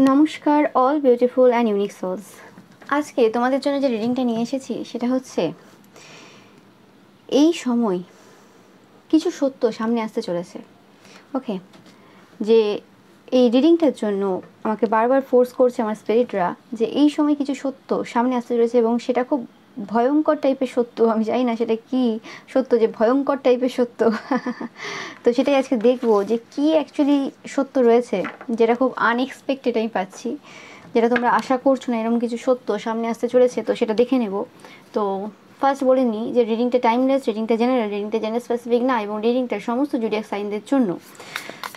নমস্কার all beautiful and unique souls. আজকে তোমাদের জন্য যে রিডিংটা নিয়ে এসেছি সেটা হচ্ছে এই সময় কিছু সত্য সামনে আসতে চলেছে। ওকে, যে এই রিডিংটার জন্য আমাকে বারবার ফোর্স করছে আমার স্পিরিটরা যে এই সময় কিছু সত্য সামনে আসতে চলেছে এবং সেটা খুব ভয়ঙ্কর টাইপের সত্য। আমি জানি না সেটা কি সত্য, যে ভয়ঙ্কর টাইপের সত্য। তো সেটাই আজকে দেখবো যে কি অ্যাকচুয়ালি সত্য রয়েছে, যেটা খুব আনএক্সপেক্টেড আমি পাচ্ছি, যেটা তোমরা আশা করছো না এরকম কিছু সত্য সামনে আসতে চলেছে। তো সেটা দেখে নেব। তো ফার্স্ট বলে নিই যে রিডিংটা টাইমলেস, রিডিংটা জেনারেল, রিডিংটা জেনারেল স্পেসিফিক না, এবং রিডিংটা সমস্ত জুডিয়াক সাইনদের জন্য।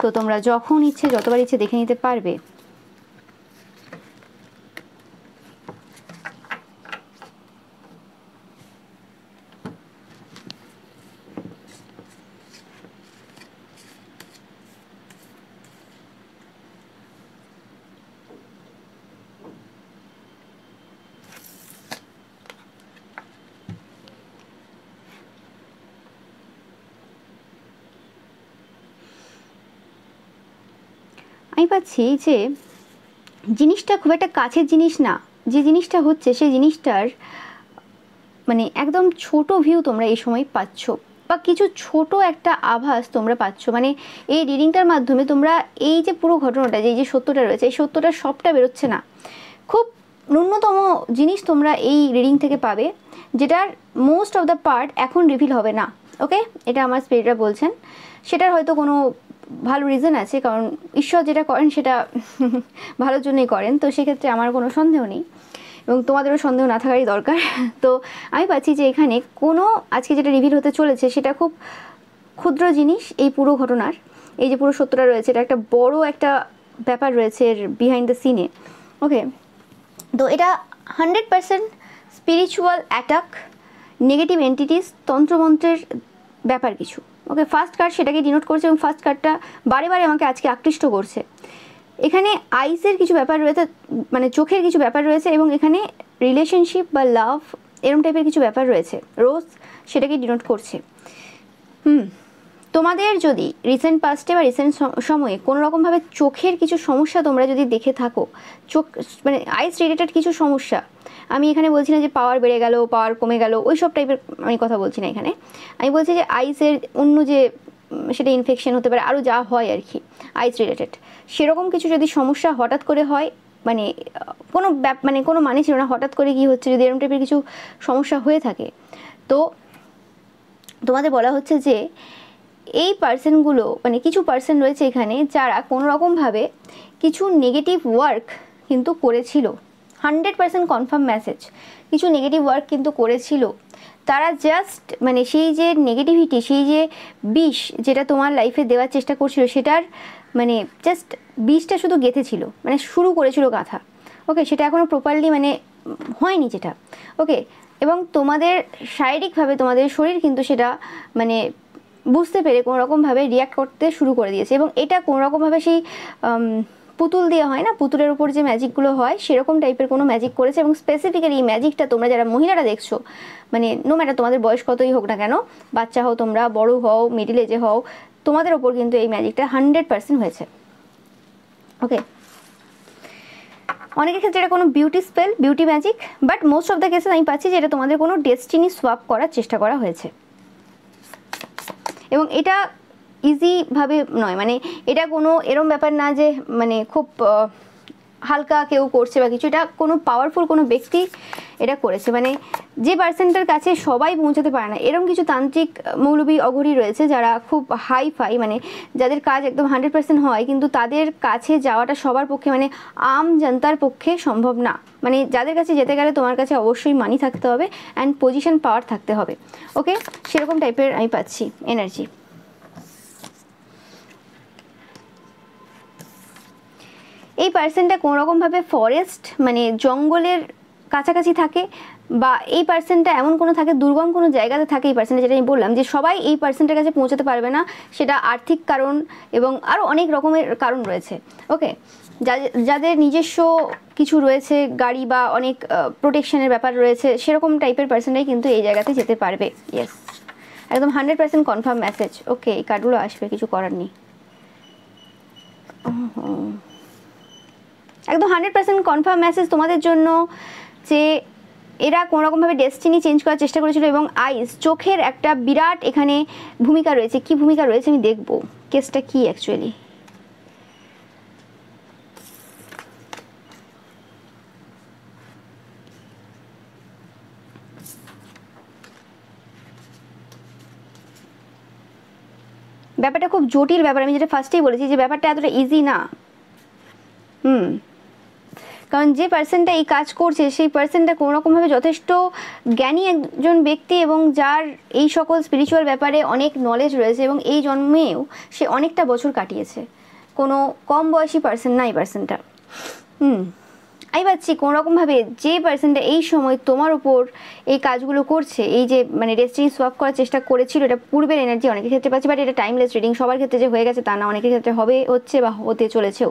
তো তোমরা যখন ইচ্ছে যতবার ইচ্ছে দেখে নিতে পারবে। আমি পাচ্ছি যে জিনিসটা খুব একটা কাছের জিনিস না, যে জিনিসটা হচ্ছে সেই জিনিসটার মানে একদম ছোট ভিউ তোমরা এই সময় পাচ্ছ, বা কিছু ছোট একটা আভাস তোমরা পাচ্ছ। মানে এই রিডিংটার মাধ্যমে তোমরা এই যে পুরো ঘটনাটা, যে এই যে সত্যটা রয়েছে, এই সত্যটা সবটা বেরোচ্ছে না, খুব ন্যূনতম জিনিস তোমরা এই রিডিং থেকে পাবে, যেটার মোস্ট অফ দ্য পার্ট এখন রিভিল হবে না। ওকে, এটা আমার স্পিরিটরা বলছেন। সেটার হয়তো কোনো ভালো রিজন আছে, কারণ ঈশ্বর যেটা করেন সেটা ভালোর জন্যই করেন। তো সেক্ষেত্রে আমার কোনো সন্দেহ নেই, এবং তোমাদেরও সন্দেহ না থাকারই দরকার। তো আমি পাচ্ছি যে এখানে কোনো আজকে যেটা রিভিল হতে চলেছে সেটা খুব ক্ষুদ্র জিনিস এই পুরো ঘটনার। এই যে পুরো সত্যটা রয়েছে, এটা একটা বড় একটা ব্যাপার রয়েছে এর বিহাইন্ড দ্য সিনে। ওকে, তো এটা 100% স্পিরিচুয়াল অ্যাটাক, নেগেটিভ এন্টিটিস, তন্ত্রমন্ত্রের ব্যাপার কিছু। ওকে, ফার্স্ট কার্ড সেটাকে ডিনোট করছে, এবং ফার্স্ট কার্ডটা বারে বারে আমাকে আজকে আকৃষ্ট করছে। এখানে আইসের কিছু ব্যাপার রয়েছে, মানে চোখের কিছু ব্যাপার রয়েছে, এবং এখানে রিলেশনশিপ বা লাভ এরম টাইপের কিছু ব্যাপার রয়েছে। রোজ সেটাকে ডিনোট করছে। তোমাদের যদি রিসেন্ট পাস্টে বা রিসেন্ট সময়ে কোনো রকমভাবে চোখের কিছু সমস্যা তোমরা যদি দেখে থাকো, চোখ মানে আইস রিলেটেড কিছু সমস্যা, আমি এখানে বলছি না যে পাওয়ার বেড়ে গেল, পাওয়ার কমে গেল, ওই সব টাইপের আমি কথা বলছি না এখানে। আমি বলছি যে আইসের অন্য যে সেটা ইনফেকশন হতে পারে, আরও যা হয় আর কি আইস রিলেটেড, সেরকম কিছু যদি সমস্যা হঠাৎ করে হয়, মানে কোনো মানে ছিল না, হঠাৎ করে কি হচ্ছে, যদি এরকম টাইপের কিছু সমস্যা হয়ে থাকে, তো তোমাদের বলা হচ্ছে যে এই পার্সনগুলো, মানে কিছু পার্সন রয়েছে এখানে যারা কোনো রকমভাবে কিছু নেগেটিভ ওয়ার্ক কিন্তু করেছিল। 100% কনফার্ম মেসেজ, কিছু নেগেটিভ ওয়ার্ক কিন্তু করেছিল। তারা জাস্ট মানে সেই যে নেগেটিভিটি, সেই যে বিষ যেটা তোমার লাইফে দেওয়ার চেষ্টা করছিল, সেটার মানে জাস্ট বিষটা শুধু গেঁথেছিল, মানে শুরু করেছিল গাঁথা। ওকে, সেটা এখনও প্রপারলি মানে হয়নি যেটা। ওকে, এবং তোমাদের শারীরিকভাবে তোমাদের শরীর কিন্তু সেটা মানে বুঝতে পেরে কোনো রকমভাবে রিয়াক্ট করতে শুরু করে দিয়েছে, এবং এটা কোনো রকমভাবে সেই পুতুল দেওয়া হয় না, পুতুলের উপর যে ম্যাজিকগুলো হয় সেরকম টাইপের কোনো ম্যাজিক করেছে। এবং স্পেসিফিক্যালি এই ম্যাজিকটা তোমরা যারা মহিলারা দেখছো, মানে নো ম্যাটার তোমাদের বয়স কতই হোক না কেন, বাচ্চা হও তোমরা, বড় হও, মিডিল এজে হও, তোমাদের ওপর কিন্তু এই ম্যাজিকটা 100% হয়েছে। ওকে, অনেকের ক্ষেত্রে এটা কোনো beauty spell, beauty magic, but most of the কেসে আমি পাচ্ছি যে এটা তোমাদের কোনো ডেস্টিনি সোয়াপ করার চেষ্টা করা হয়েছে। এবং এটা ইজিভাবে নয়, মানে এটা কোনো এরম ব্যাপার না যে মানে খুব হালকা কেউ করছে বা কিছু, এটা কোনো পাওয়ারফুল কোনো ব্যক্তি এটা করেছে। মানে যে পার্সনটার কাছে সবাই পৌঁছাতে পারে না, এরকম কিছু তান্ত্রিক মৌলবী অঘরী রয়েছে যারা খুব হাই ফাই, মানে যাদের কাজ একদম 100% হয়, কিন্তু তাদের কাছে যাওয়াটা সবার পক্ষে, মানে আম জনতার পক্ষে সম্ভব না। মানে যাদের কাছে যেতে গেলে তোমার কাছে অবশ্যই মানি থাকতে হবে অ্যান্ড পজিশন পাওয়ার থাকতে হবে। ওকে, সেরকম টাইপের আমি পাচ্ছি এনার্জি। এই পার্সনটা কোনো রকমভাবে ফরেস্ট মানে জঙ্গলের কাছাকাছি থাকে, বা এই পার্সনটা এমন কোনো থাকে, দুর্গম কোনো জায়গাতে থাকে এই পার্সনটা, যেটা আমি বললাম যে সবাই এই পার্সনটার কাছে পৌঁছাতে পারবে না, সেটা আর্থিক কারণ এবং আরও অনেক রকমের কারণ রয়েছে। ওকে, যাদের নিজস্ব কিছু রয়েছে, গাড়ি বা অনেক প্রোটেকশনের ব্যাপার রয়েছে, সেরকম টাইপের পার্সনটাই কিন্তু এই জায়গাতে যেতে পারবে। ইয়েস, একদম 100% কনফার্ম মেসেজ। ওকে, এই কার্ডগুলো আসবে, কিছু করার নেই। একদম 100% কনফার্ম মেসেজ তোমাদের জন্য যে এরা কোনোরকমভাবে ডেস্টিনি চেঞ্জ করার চেষ্টা করেছিল এবং আইস চোখের একটা বিরাট এখানে ভূমিকা রয়েছে। কি ভূমিকা রয়েছে আমি দেখবো কেসটা কি অ্যাকচুয়ালি। ব্যাপারটা খুব জটিল ব্যাপার, আমি যেটা ফার্স্টেই বলেছি যে ব্যাপারটা এতটা ইজি না। কারণ যে পার্সনটা এই কাজ করছে সেই পার্সনটা কোনোরকমভাবে যথেষ্ট জ্ঞানী একজন ব্যক্তি এবং যার এই সকল স্পিরিচুয়াল ব্যাপারে অনেক নলেজ রয়েছে এবং এই জন্মেও সে অনেকটা বছর কাটিয়েছে। কোনো কম বয়সী পার্সন না এই পার্সনটা। আমি পাচ্ছি কোনোরকমভাবে যে পার্সনটা এই সময় তোমার উপর এই কাজগুলো করছে, এই যে মানে ডেস্টিনি সোয়াপ করার চেষ্টা করেছিল, এটা পূর্বের এনার্জি অনেকের ক্ষেত্রে পাচ্ছি, বাট এটা টাইমলেস রিডিং, সবার ক্ষেত্রে যে হয়ে গেছে তা না, অনেকের ক্ষেত্রে হবে, হচ্ছে বা হতে চলেছেও।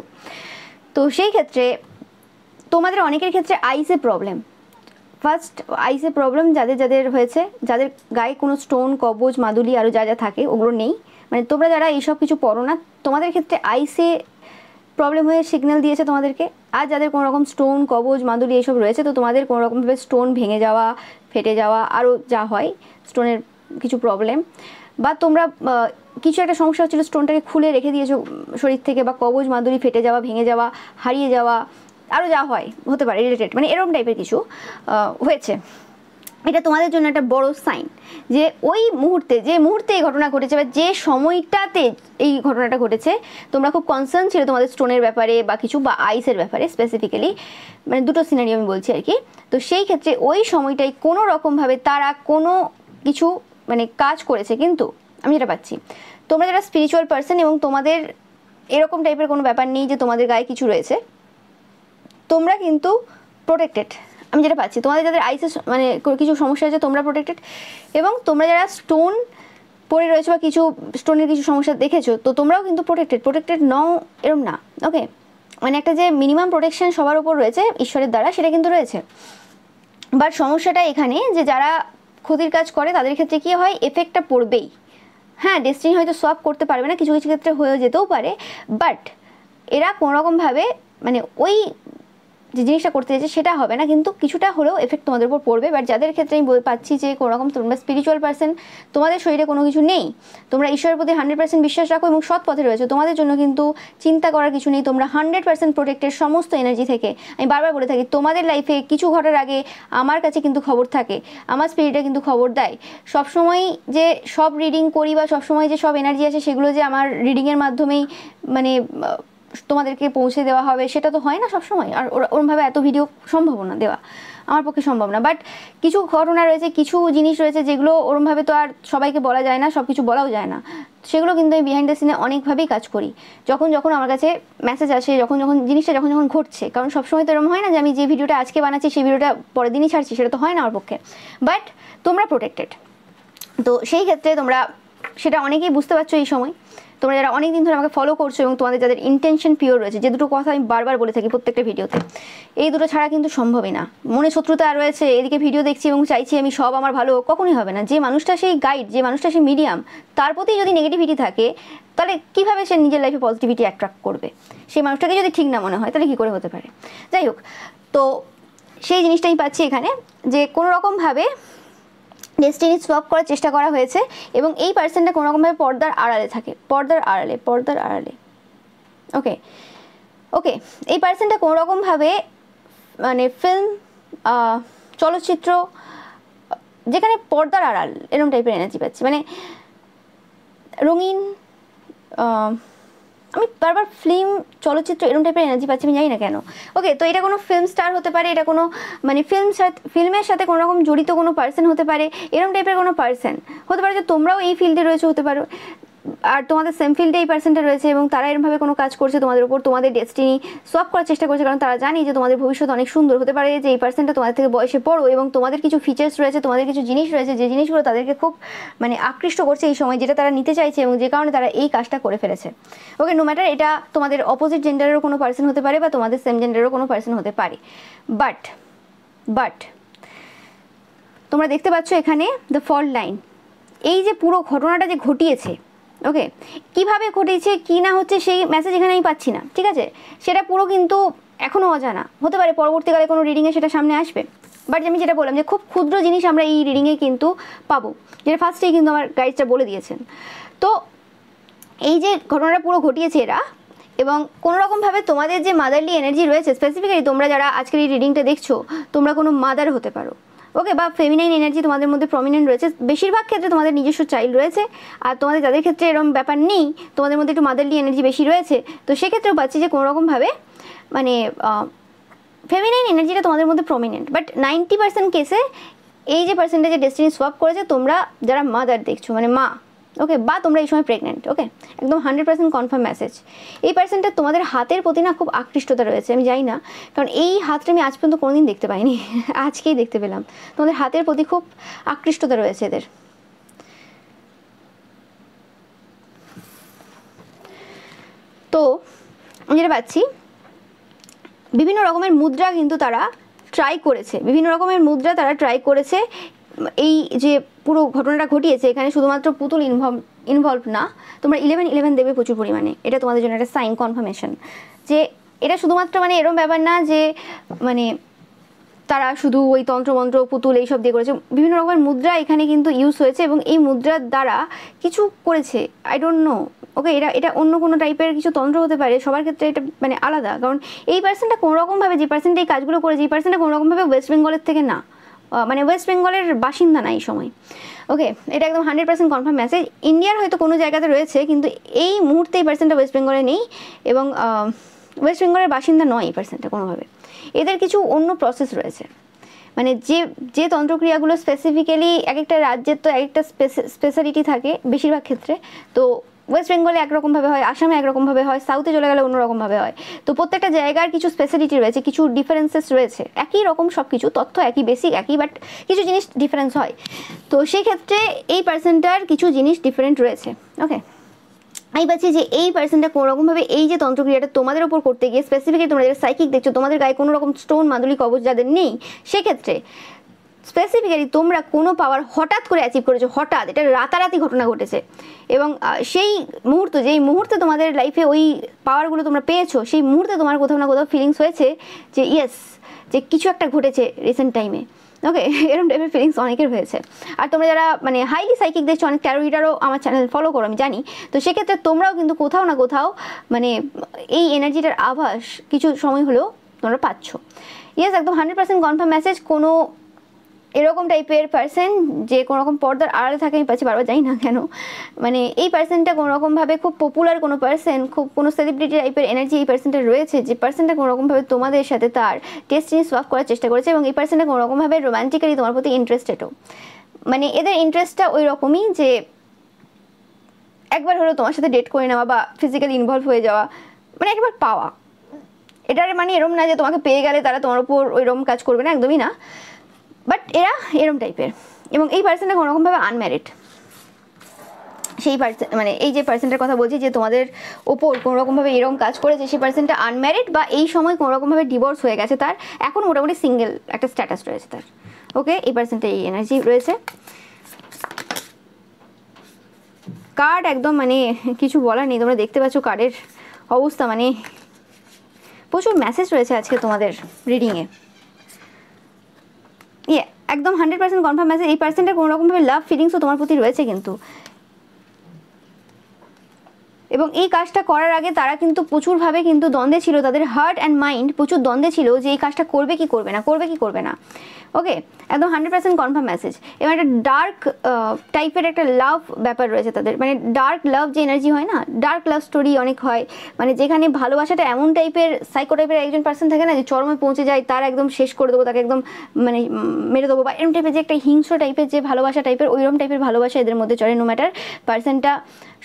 তো সেই ক্ষেত্রে তোমাদের অনেকের ক্ষেত্রে আইসে প্রবলেম, ফার্স্ট আইসে প্রবলেম যাদের যাদের হয়েছে, যাদের গায়ে কোনো স্টোন, কবজ, মাদুলি আরও যা যা থাকে ওগুলো নেই, মানে তোমরা যারা এইসব কিছু পড়ো না তোমাদের ক্ষেত্রে আইসে প্রবলেম হয়ে সিগন্যাল দিয়েছে তোমাদেরকে। আর যাদের কোনো রকম স্টোন, কবজ, মাদুলি এইসব রয়েছে তো তোমাদের কোনো রকমভাবে স্টোন ভেঙে যাওয়া, ফেটে যাওয়া, আরও যা হয় স্টোনের কিছু প্রবলেম, বা তোমরা কিছু একটা সমস্যা হচ্ছিলো স্টোনটাকে খুলে রেখে দিয়েছো শরীর থেকে, বা কবজ, মাদুলি ফেটে যাওয়া, ভেঙে যাওয়া, হারিয়ে যাওয়া, আরও যা হয় হতে পারে রিলেটেড, মানে এরকম টাইপের কিছু হয়েছে। এটা তোমাদের জন্য একটা বড় সাইন যে ওই মুহূর্তে, যে মুহূর্তে এই ঘটনা ঘটেছে বা যে সময়টাতে এই ঘটনাটা ঘটেছে তোমরা খুব কনসার্ন ছিল তোমাদের স্টোনের ব্যাপারে বা কিছু, বা আইসের ব্যাপারে স্পেসিফিক্যালি, মানে দুটো সিনারি আমি বলছি আর কি। তো সেই ক্ষেত্রে ওই সময়টাই কোনো রকমভাবে তারা কোনো কিছু মানে কাজ করেছে। কিন্তু আমি যেটা পাচ্ছি তোমরা যারা স্পিরিচুয়াল পার্সন এবং তোমাদের এরকম টাইপের কোনো ব্যাপার নেই যে তোমাদের গায়ে কিছু রয়েছে, তোমরা কিন্তু প্রোটেক্টেড। আমি যেটা পাচ্ছি তোমাদের যাদের আইসে মানে কিছু সমস্যা আছে তোমরা প্রোটেক্টেড, এবং তোমরা যারা স্টোন পড়ে রয়েছে বা কিছু স্টোনের কিছু সমস্যা দেখেছো তো তোমরাও কিন্তু প্রোটেক্টেড নও এরম না। ওকে, মানে একটা যে মিনিমাম প্রোটেকশন সবার উপর রয়েছে ঈশ্বরের দ্বারা সেটা কিন্তু রয়েছে। বাট সমস্যাটা এখানে যে যারা ক্ষতির কাজ করে তাদের ক্ষেত্রে কী হয়, এফেক্টটা পড়বেই। হ্যাঁ, ডেস্টিনি হয়তো সোয়াপ করতে পারবে না, কিছু কিছু ক্ষেত্রে হয়েও যেতেও পারে, বাট এরা কোনোরকমভাবে মানে ওই যে জিনিসটা করতে চাইছে সেটা হবে না, কিন্তু কিছুটা হলেও এফেক্ট তোমাদের উপর পড়বে। বাট যাদের ক্ষেত্রে আমি পাচ্ছি যে কোনোরকম তোমরা স্পিরিচুয়াল পার্সন, তোমাদের শরীরে কোনো কিছু নেই, তোমরা ঈশ্বরের প্রতি 100% বিশ্বাস রাখো এবং সৎ পথে রয়েছে, তোমাদের জন্য কিন্তু চিন্তা করার কিছু নেই, তোমরা 100% প্রোটেক্টেড সমস্ত এনার্জি থেকে। আমি বারবার বলে থাকি তোমাদের লাইফে কিছু ঘটার আগে আমার কাছে কিন্তু খবর থাকে, আমার স্পিরিটে কিন্তু খবর দেয়। সবসময় যে সব রিডিং করি বা সবসময় যে সব এনার্জি আসে সেগুলো যে আমার রিডিংয়ের মাধ্যমেই মানে তোমাদেরকে পৌঁছে দেওয়া হবে সেটা তো হয় না সবসময়, আর ওরমভাবে এত ভিডিও সম্ভব না দেওয়া, আমার পক্ষে সম্ভব না। বাট কিছু ঘটনা রয়েছে, কিছু জিনিস রয়েছে যেগুলো ওরমভাবে তো আর সবাইকে বলা যায় না, সব কিছু বলাও যায় না, সেগুলো কিন্তু আমি বিহাইন্ড দ্য সিনে অনেকভাবেই কাজ করি। যখন যখন আমার কাছে মেসেজ আসে, যখন যখন জিনিসটা যখন যখন ঘটছে, কারণ সবসময় তো এরকম হয় না যে আমি যে ভিডিওটা আজকে বানাচ্ছি সেই ভিডিওটা পরের দিনই ছাড়ছি, সেটা তো হয় না আমার পক্ষে। বাট তোমরা প্রোটেক্টেড, তো সেই ক্ষেত্রে তোমরা সেটা অনেকেই বুঝতে পারছো এই সময়। তোমরা যারা অনেক দিন ধরে আমাকে ফলো করছো এবং তোমাদের যাদের ইন্টেনশন পিওর রয়েছে, যে দুটো কথা আমি বারবার বলে থাকি প্রত্যেকটা ভিডিওতে, এই দুটো ছাড়া কিন্তু সম্ভবই না। মনে শত্রুতা রয়েছে, এদিকে ভিডিও দেখছি এবং চাইছি আমি সব আমার ভালো, কখনোই হবে না। যে মানুষটা সেই গাইড, যে মানুষটা সেই মিডিয়াম, তার প্রতি যদি নেগেটিভিটি থাকে তাহলে কীভাবে সে নিজের লাইফে পজিটিভিটি অ্যাট্রাক্ট করবে? সেই মানুষটাকে যদি ঠিক না মনে হয় তাহলে কী করে হতে পারে? যাই হোক, তো সেই জিনিসটাই পাচ্ছি এখানে যে কোনোরকমভাবে ডেস্টিনি সোয়াপ করার চেষ্টা করা হয়েছে এবং এই পার্সনটা কোনোরকমভাবে পর্দার আড়ালে থাকে, পর্দার আড়ালে। ওকে, এই পার্সনটা কোনোরকমভাবে মানে ফিল্ম, চলচ্চিত্র, যেখানে পর্দার আড়াল এরকম টাইপের এনার্জি পাচ্ছি, মানে রঙিন, আমি বারবার ফিল্ম, চলচ্চিত্র এরকম টাইপের এনার্জি পাচ্ছি, আমি জানি না কেন। ওকে, তো এটা কোনো ফিল্ম স্টার হতে পারে, এটা কোনো মানে ফিল্মের সাথে কোনো রকম জড়িত কোনো পার্সন হতে পারে, এরকম টাইপের কোনো পার্সন হতে পারে যে তোমরাও এই ফিল্ডে রয়েছে হতে পারো, আর তোমাদের সেম ফিল্ডে এই পার্সনটা রয়েছে এবং তারা এরকমভাবে কোনো কাজ করছে তোমাদের উপর, তোমাদের ডেস্টিনি সোয়াপ করার চেষ্টা করছে, কারণ তারা জানি যে তোমাদের ভবিষ্যৎ অনেক সুন্দর হতে পারে, যে এই পার্সনটা তোমাদের থেকে বয়সে বড়ো এবং তোমাদের কিছু ফিচার্স রয়েছে, তোমাদের কিছু জিনিস রয়েছে যে জিনিসগুলো তাদেরকে খুব মানে আকৃষ্ট করছে এই সময়, যেটা তারা নিতে চাইছে এবং যে কারণে তারা এই কাজটা করে ফেলেছে। ওকে, নো ম্যাটার এটা তোমাদের অপোজিট জেন্ডারেরও কোনো পার্সন হতে পারে বা তোমাদের সেম জেন্ডারেরও কোনো পার্সন হতে পারে, বাট তোমরা দেখতে পাচ্ছ এখানে দ্য ফল্ট লাইন, এই যে পুরো ঘটনাটা যে ঘটিয়েছে ওকে, কিভাবে ঘটেছে কি না হচ্ছে সেই মেসেজ এখানে আমি পাচ্ছি না, ঠিক আছে, সেটা পুরো কিন্তু এখনও অজানা, হতে পারে পরবর্তীকালে কোনো রিডিংয়ে সেটা সামনে আসবে। বাট আমি যেটা বললাম যে খুব ক্ষুদ্র জিনিস আমরা এই রিডিংয়ে কিন্তু পাবো, যেটা ফার্স্টেই কিন্তু আমার গাইডটা বলে দিয়েছেন। তো এই যে ঘটনাটা পুরো ঘটিয়েছে এরা, এবং কোনোরকমভাবে তোমাদের যে মাদারলি এনার্জি রয়েছে, স্পেসিফিক্যালি তোমরা যারা আজকের এই রিডিংটা দেখছো তোমরা কোনো মাদার হতে পারো, ওকে, বা ফেমিনাইন এনার্জি তোমাদের মধ্যে প্রমিনেন্ট রয়েছে। বেশিরভাগ ক্ষেত্রে তোমাদের নিজস্ব চাইল্ড রয়েছে, আর তোমাদের যাদের ক্ষেত্রে এরকম ব্যাপার নেই, তোমাদের মধ্যে একটু মাদারলি এনার্জি বেশি রয়েছে, তো সেক্ষেত্রেও পাচ্ছি যে কোনোরকমভাবে মানে ফেমিনাইন এনার্জিটা তোমাদের মধ্যে প্রমিনেন্ট। বাট 90% কেসে এই যে পার্সেন্টেজে ডেস্টিনি সোয়াপ করেছে তোমরা যারা মাদার দেখছো, মানে মা, ওকে, বা তোমরা এই সময় প্রেগনেন্ট, ওকে, একদম 100% কনফার্ম মেসেজ। এই পার্সেন্টটা তোমাদের হাতের প্রতি না খুব আকৃষ্টতা রয়েছে, আমি জানি না, কারণ এই হাতটা আমি আজ পর্যন্ত কোনোদিন দেখতে পাইনি, আজকেই দেখতে পেলাম। তোমাদের হাতের প্রতি খুব আকৃষ্টতা রয়েছে এদের। তো আমি যেটা পাচ্ছি বিভিন্ন রকমের মুদ্রা কিন্তু তারা ট্রাই করেছে, বিভিন্ন রকমের মুদ্রা তারা ট্রাই করেছে। এই যে পুরো ঘটনাটা ঘটিয়েছে এখানে শুধুমাত্র পুতুল ইনভলভ না, তোমরা 11-11 দেবে প্রচুর পরিমাণে, এটা তোমাদের জন্য একটা সাইন কনফার্মেশন যে এটা শুধুমাত্র মানে এরকম ব্যাপার না যে মানে তারা শুধু ওই তন্ত্রমন্ত্র পুতুল এইসব দিয়ে করেছে, বিভিন্ন রকমের মুদ্রা এখানে কিন্তু ইউজ হয়েছে এবং এই মুদ্রার দ্বারা কিছু করেছে, আই ডোন্ট নো, ওকে, এটা অন্য কোনো টাইপের কিছু তন্ত্র হতে পারে, সবার ক্ষেত্রে এটা মানে আলাদা। কারণ এই পার্সনটা কোনোরকমভাবে যে পার্সনটা এই কাজগুলো করেছে এই পার্সনটা কোনোরকমভাবে ওয়েস্ট বেঙ্গলের থেকে না, মানে ওয়েস্ট বেঙ্গলের বাসিন্দা না এই সময়, ওকে, এটা একদম 100% কনফার্ম মেসেজ। ইন্ডিয়ার হয়তো কোনো জায়গাতে রয়েছে কিন্তু এই মুহূর্তে এই পার্সনটা ওয়েস্ট বেঙ্গলে নেই এবং ওয়েস্ট বেঙ্গলের বাসিন্দা নয় এই পার্সনটা কোনোভাবে। এদের কিছু অন্য প্রসেস রয়েছে, মানে যে তন্ত্রক্রিয়াগুলো স্পেসিফিক্যালি এক একটা রাজ্যের তো এক একটা স্পেশালিটি থাকে বেশিরভাগ ক্ষেত্রে, তো ওয়েস্ট বেঙ্গলে একরকমভাবে হয়, আসামে একরকমভাবে হয়, সাউথে চলে গেলে অন্যরকমভাবে হয়। তো প্রত্যেকটা জায়গার কিছু স্পেশালিটি রয়েছে, কিছু ডিফারেন্সেস রয়েছে, একই রকম সব কিছু তথ্য একই বেসিক একই, বাট কিছু জিনিস ডিফারেন্স হয়। তো সেই ক্ষেত্রে এই পার্সনটার কিছু জিনিস ডিফারেন্ট রয়েছে, ওকে। আমি পাচ্ছি যে এই পার্সনটা কোনোরকমভাবে এই যে তন্ত্রক্রিয়াটা তোমাদের ওপর করতে গিয়ে স্পেসিফিক্যালি তোমরা যারা সাইকিক দেখছো তোমাদের গায়ে কোনো রকম স্টোন মাদুলি কবচ যাদের নেই, সেক্ষেত্রে স্পেসিফিক্যালি তোমরা কোনো পাওয়ার হঠাৎ করে অ্যাচিভ করেছো, হঠাৎ, এটা রাতারাতি ঘটনা ঘটেছে এবং সেই মুহূর্ত যেই মুহূর্তে তোমাদের লাইফে ওই পাওয়ারগুলো তোমরা পেয়েছো সেই মুহূর্তে তোমার কোথাও না কোথাও ফিলিংস হয়েছে যে ইয়েস, যে কিছু একটা ঘটেছে রিসেন্ট টাইমে, ওকে, এরকম টাইপের ফিলিংস অনেকের হয়েছে। আর তোমরা যারা মানে হাইলি সাইকিক দেখছো, অনেক ট্যারো রিডারও আমার চ্যানেল ফলো করো আমি জানি, তো সেক্ষেত্রে তোমরাও কিন্তু কোথাও না কোথাও মানে এই এনার্জিটার আভাস কিছু সময় হলেও তোমরা পাচ্ছ। ইয়েস, একদম 100% কনফার্ম মেসেজ। কোনো এরকম টাইপের পার্সন যে কোনোরকম পর্দার আড়ালে থাকে, আমি পাচ্ছি বারবার, জানি না কেন, মানে এই পার্সনটা কোনোরকমভাবে খুব পপুলার কোনো পার্সন, খুব কোনো সেলিব্রিটি টাইপের এনার্জি এই পার্সনটা রয়েছে, যে পার্সনটা কোনোরকমভাবে তোমাদের সাথে তার ডেস্টিনি সোয়াপ করার চেষ্টা করেছে এবং এই পার্সনটা কোনোরকমভাবে রোম্যান্টিক্যালি তোমার প্রতি ইন্টারেস্টেডও, মানে এদের ইন্টারেস্টটা ওই রকমই যে একবার হলো তোমার সাথে ডেট করে নেওয়া বা ফিজিক্যালি ইনভলভ হয়ে যাওয়া, মানে একবার পাওয়া, এটার মানে এরম না যে তোমাকে পেয়ে গেলে তারা তোমার উপর ওইরকম কাজ করবে না, একদমই না, বাট এরা এরম টাইপের। এবং এই পার্সনটা কোনোরকমভাবে আনম্যারিড, সেই পার্সন মানে এই যে পার্সনটার কথা বলছি যে তোমাদের ওপর কোনোরকমভাবে এরকম কাজ করেছে, সেই পার্সনটা আনম্যারিড বা এই সময় কোনোরকমভাবে ডিভোর্স হয়ে গেছে, তার এখন মোটামুটি সিঙ্গেল একটা স্ট্যাটাস রয়েছে তার, ওকে, এই পার্সনটা এই এনার্জি রয়েছে। কার্ড একদম মানে কিছু বলার নেই, তোমরা দেখতে পাচ্ছ কার্ডের অবস্থা, মানে প্রচুর মেসেজ রয়েছে আজকে তোমাদের রিডিংয়ে। একদম 100% কনফার্ম মেসেজ। এই পার্সনটার কোনোরকমভাবে লাভ ফিলিংসও তোমার প্রতি রয়েছে কিন্তু, এবং এই কাজটা করার আগে তারা কিন্তু প্রচুরভাবে কিন্তু দ্বন্দ্বে ছিল, তাদের হার্ট অ্যান্ড মাইন্ড প্রচুর দ্বন্দ্বে ছিল যে এই কাজটা করবে কি করবে না, করবে কি করবে না, ওকে, একদম 100% কনফার্ম মেসেজ। এবং একটা ডার্ক টাইপের একটা লাভ ব্যাপার রয়েছে তাদের, মানে ডার্ক লাভ যে এনার্জি হয় না, ডার্ক লাভ স্টোরি অনেক হয়, মানে যেখানে ভালোবাসাটা এমন টাইপের সাইকো টাইপের একজন পার্সন থাকে না যে চরমে পৌঁছে যায়, তার একদম শেষ করে দেবো, তাকে একদম মানে মেরে দেবো, বা এরকম টাইপের যে একটা হিংস্র টাইপের যে ভালোবাসা টাইপের, ওইরকম টাইপের ভালোবাসা এদের মধ্যে চলে, নো ম্যাটার পার্সনটা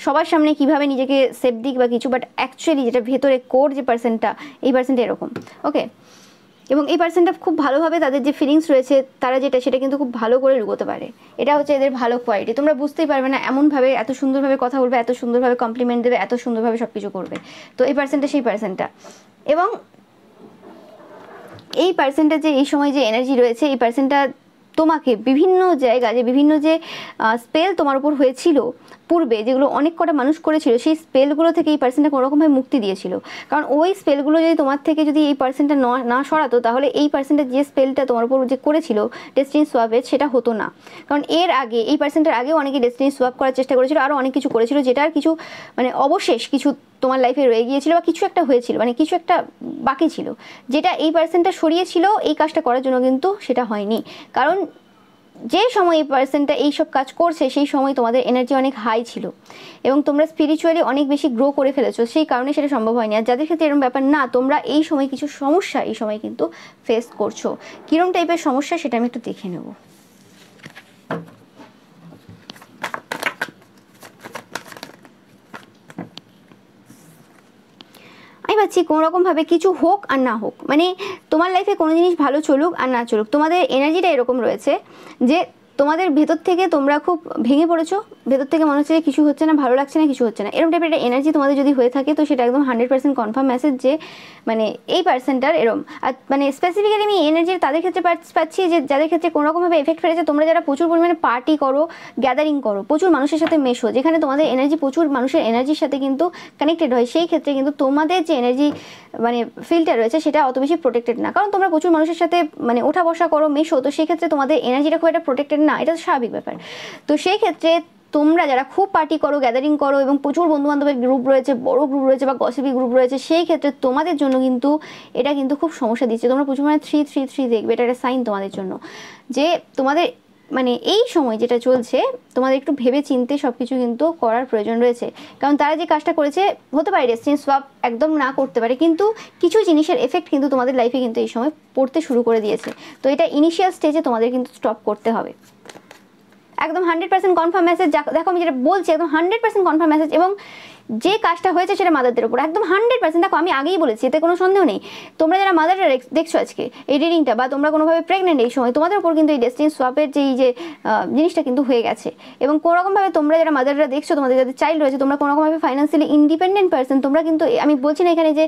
সবার সামনে কীভাবে নিজেকে সেফ দিক বা কিছু, বাট অ্যাকচুয়ালি যেটা ভেতরে কোর যে পার্সনটা, এই পার্সনটা এরকম, ওকে। এবং এই পার্সনটা খুব ভালোভাবে তাদের যে ফিলিংস রয়েছে তারা যেটা সেটা কিন্তু খুব ভালো করে লুকোতে পারে, এটা হচ্ছে এদের ভালো কোয়ালিটি। তোমরা বুঝতেই পারবে না, এমনভাবে এত সুন্দরভাবে কথা বলবে, এত সুন্দরভাবে কমপ্লিমেন্ট দেবে, এত সুন্দরভাবে সব কিছু করবে। তো এই পার্সনটা সেই পার্সনটা, এবং এই পার্সনটা যে এই সময় যে এনার্জি রয়েছে, এই পার্সনটা তোমাকে বিভিন্ন জায়গায় যে বিভিন্ন যে স্পেল তোমার উপর হয়েছিল পূর্বে, যেগুলো অনেক কটা মানুষ করেছিল, সেই স্পেলগুলো থেকে এই পার্সনটা কোনোরকমভাবে মুক্তি দিয়েছিল। কারণ ওই স্পেলগুলো যদি তোমার থেকে যদি এই পার্সনটা না সরাতো, তাহলে এই পার্সনটা যে স্পেলটা তোমার উপর যে করেছিল ডেস্টিনি সোয়াপের, সেটা হতো না। কারণ এর আগে এই পার্সনটার আগেও অনেকে ডেস্টিনি সোয়াপ করার চেষ্টা করেছিল, আরও অনেক কিছু করেছিল, যেটার কিছু মানে অবশেষ কিছু তোমার লাইফে রয়ে গিয়েছিল বা কিছু একটা হয়েছিল, মানে কিছু একটা বাকি ছিল, যেটা এই পার্সনটা সরিয়েছিল এই কাজটা করার জন্য, কিন্তু সেটা হয়নি। কারণ যে সময় এই পার্সনটা এইসব কাজ করছে, সেই সময় তোমাদের এনার্জি অনেক হাই ছিল এবং তোমরা স্পিরিচুয়ালি অনেক বেশি গ্রো করে ফেলেছো, সেই কারণে সেটা সম্ভব হয়নি। আর যাদের ক্ষেত্রে এরকম ব্যাপার না, তোমরা এই সময় কিছু সমস্যা এই সময় কিন্তু ফেস করছো। কিরম টাইপের সমস্যা সেটা আমি একটু দেখে নেব। আমি পাচ্ছি কোনোরকমভাবে কিছু হোক আর না হোক, মানে তোমার লাইফে কোনো জিনিস ভালো চলুক আর না চলুক, তোমাদের এনার্জিটা এরকম রয়েছে যে তোমাদের ভেতর থেকে তোমরা খুব ভেঙে পড়েছো, ভেতর থেকে মনে হচ্ছে যে কিছু হচ্ছে না, ভালো লাগছে না, কিছু হচ্ছে না, এরকম টাইপের একটা এনার্জি তোমাদের যদি হয়ে থাকে, তো সেটা একদম 100% কনফার্ম মেসেজ যে মানে এই পার্সনটার এরম। আর মানে স্পেসিফিক্যালি আমি এনার্জি তাদের ক্ষেত্রে পাচ্ছি যে যাদের ক্ষেত্রে কোনোরকমভাবে এফেক্ট ফেলেছে, তোমরা যারা প্রচুর পরিমাণে পার্টি করো, গ্যাদারিং করো, প্রচুর মানুষের সাথে মেশো, যেখানে তোমাদের এনার্জি প্রচুর মানুষের এনার্জির সাথে কিন্তু কানেক্টেড হয়, সেই ক্ষেত্রে কিন্তু তোমাদের যে এনার্জি মানে ফিল্টার রয়েছে সেটা অত বেশি প্রোটেক্টেড না। কারণ তোমরা প্রচুর মানুষের সাথে মানে ওঠা বসা করো, মেশো, তো সেই ক্ষেত্রে তোমাদের এনার্জিটা খুব একটা প্রোটেক্টেড না, এটা স্বাভাবিক ব্যাপার। তো সেই ক্ষেত্রে তোমরা যারা খুব পার্টি করো, গ্যাদারিং করো এবং প্রচুর বন্ধুবান্ধবের গ্রুপ রয়েছে, বড় গ্রুপ রয়েছে বা গসিপি গ্রুপ রয়েছে, সেই ক্ষেত্রে তোমাদের জন্য কিন্তু এটা কিন্তু খুব সমস্যা দিচ্ছে। তোমরা প্রচুর মানে 333 দেখবে, এটা একটা সাইন তোমাদের জন্য যে তোমাদের মানে এই সময় যেটা চলছে, তোমাদের একটু ভেবে চিন্তে সব কিছু কিন্তু করার প্রয়োজন রয়েছে। কারণ তারা যে কাজটা করেছে, হতে পারে ডেস্টিনি সোয়াপ একদম না করতে পারে, কিন্তু কিছু জিনিসের এফেক্ট কিন্তু তোমাদের লাইফে কিন্তু এই সময় পড়তে শুরু করে দিয়েছে। তো এটা ইনিশিয়াল স্টেজে তোমাদের কিন্তু স্টপ করতে হবে। একদম 100% কনফার্ম মেসেজ। দেখো আমি যেটা বলছি একদম 100% কনফার্ম মেসেজ, এবং যে কাজটা হয়েছে সেটা মাদারদের উপর একদম 100%। দেখো আমি আগেই বলেছি, এতে কোনো সন্দেহ নেই। তোমরা যারা মাদাররা দেখছো আজকে এই রিডিংটা, বা তোমরা কোনোভাবে প্রেগনেন্ট এই সময়, তোমাদের উপর কিন্তু এই ডেস্টিনি সোয়াপের যে এই যে জিনিসটা কিন্তু হয়ে গেছে। এবং কোনোরকমভাবে তোমরা যারা মাদাররা দেখছো, তোমাদের যাদের চাইল্ড রয়েছে, তোমরা কোনোরকমভাবে ফাইন্যান্সিয়ালি ইন্ডিপেন্ডেন্ট পার্সন। তোমরা কিন্তু, আমি বলছি না এখানে যে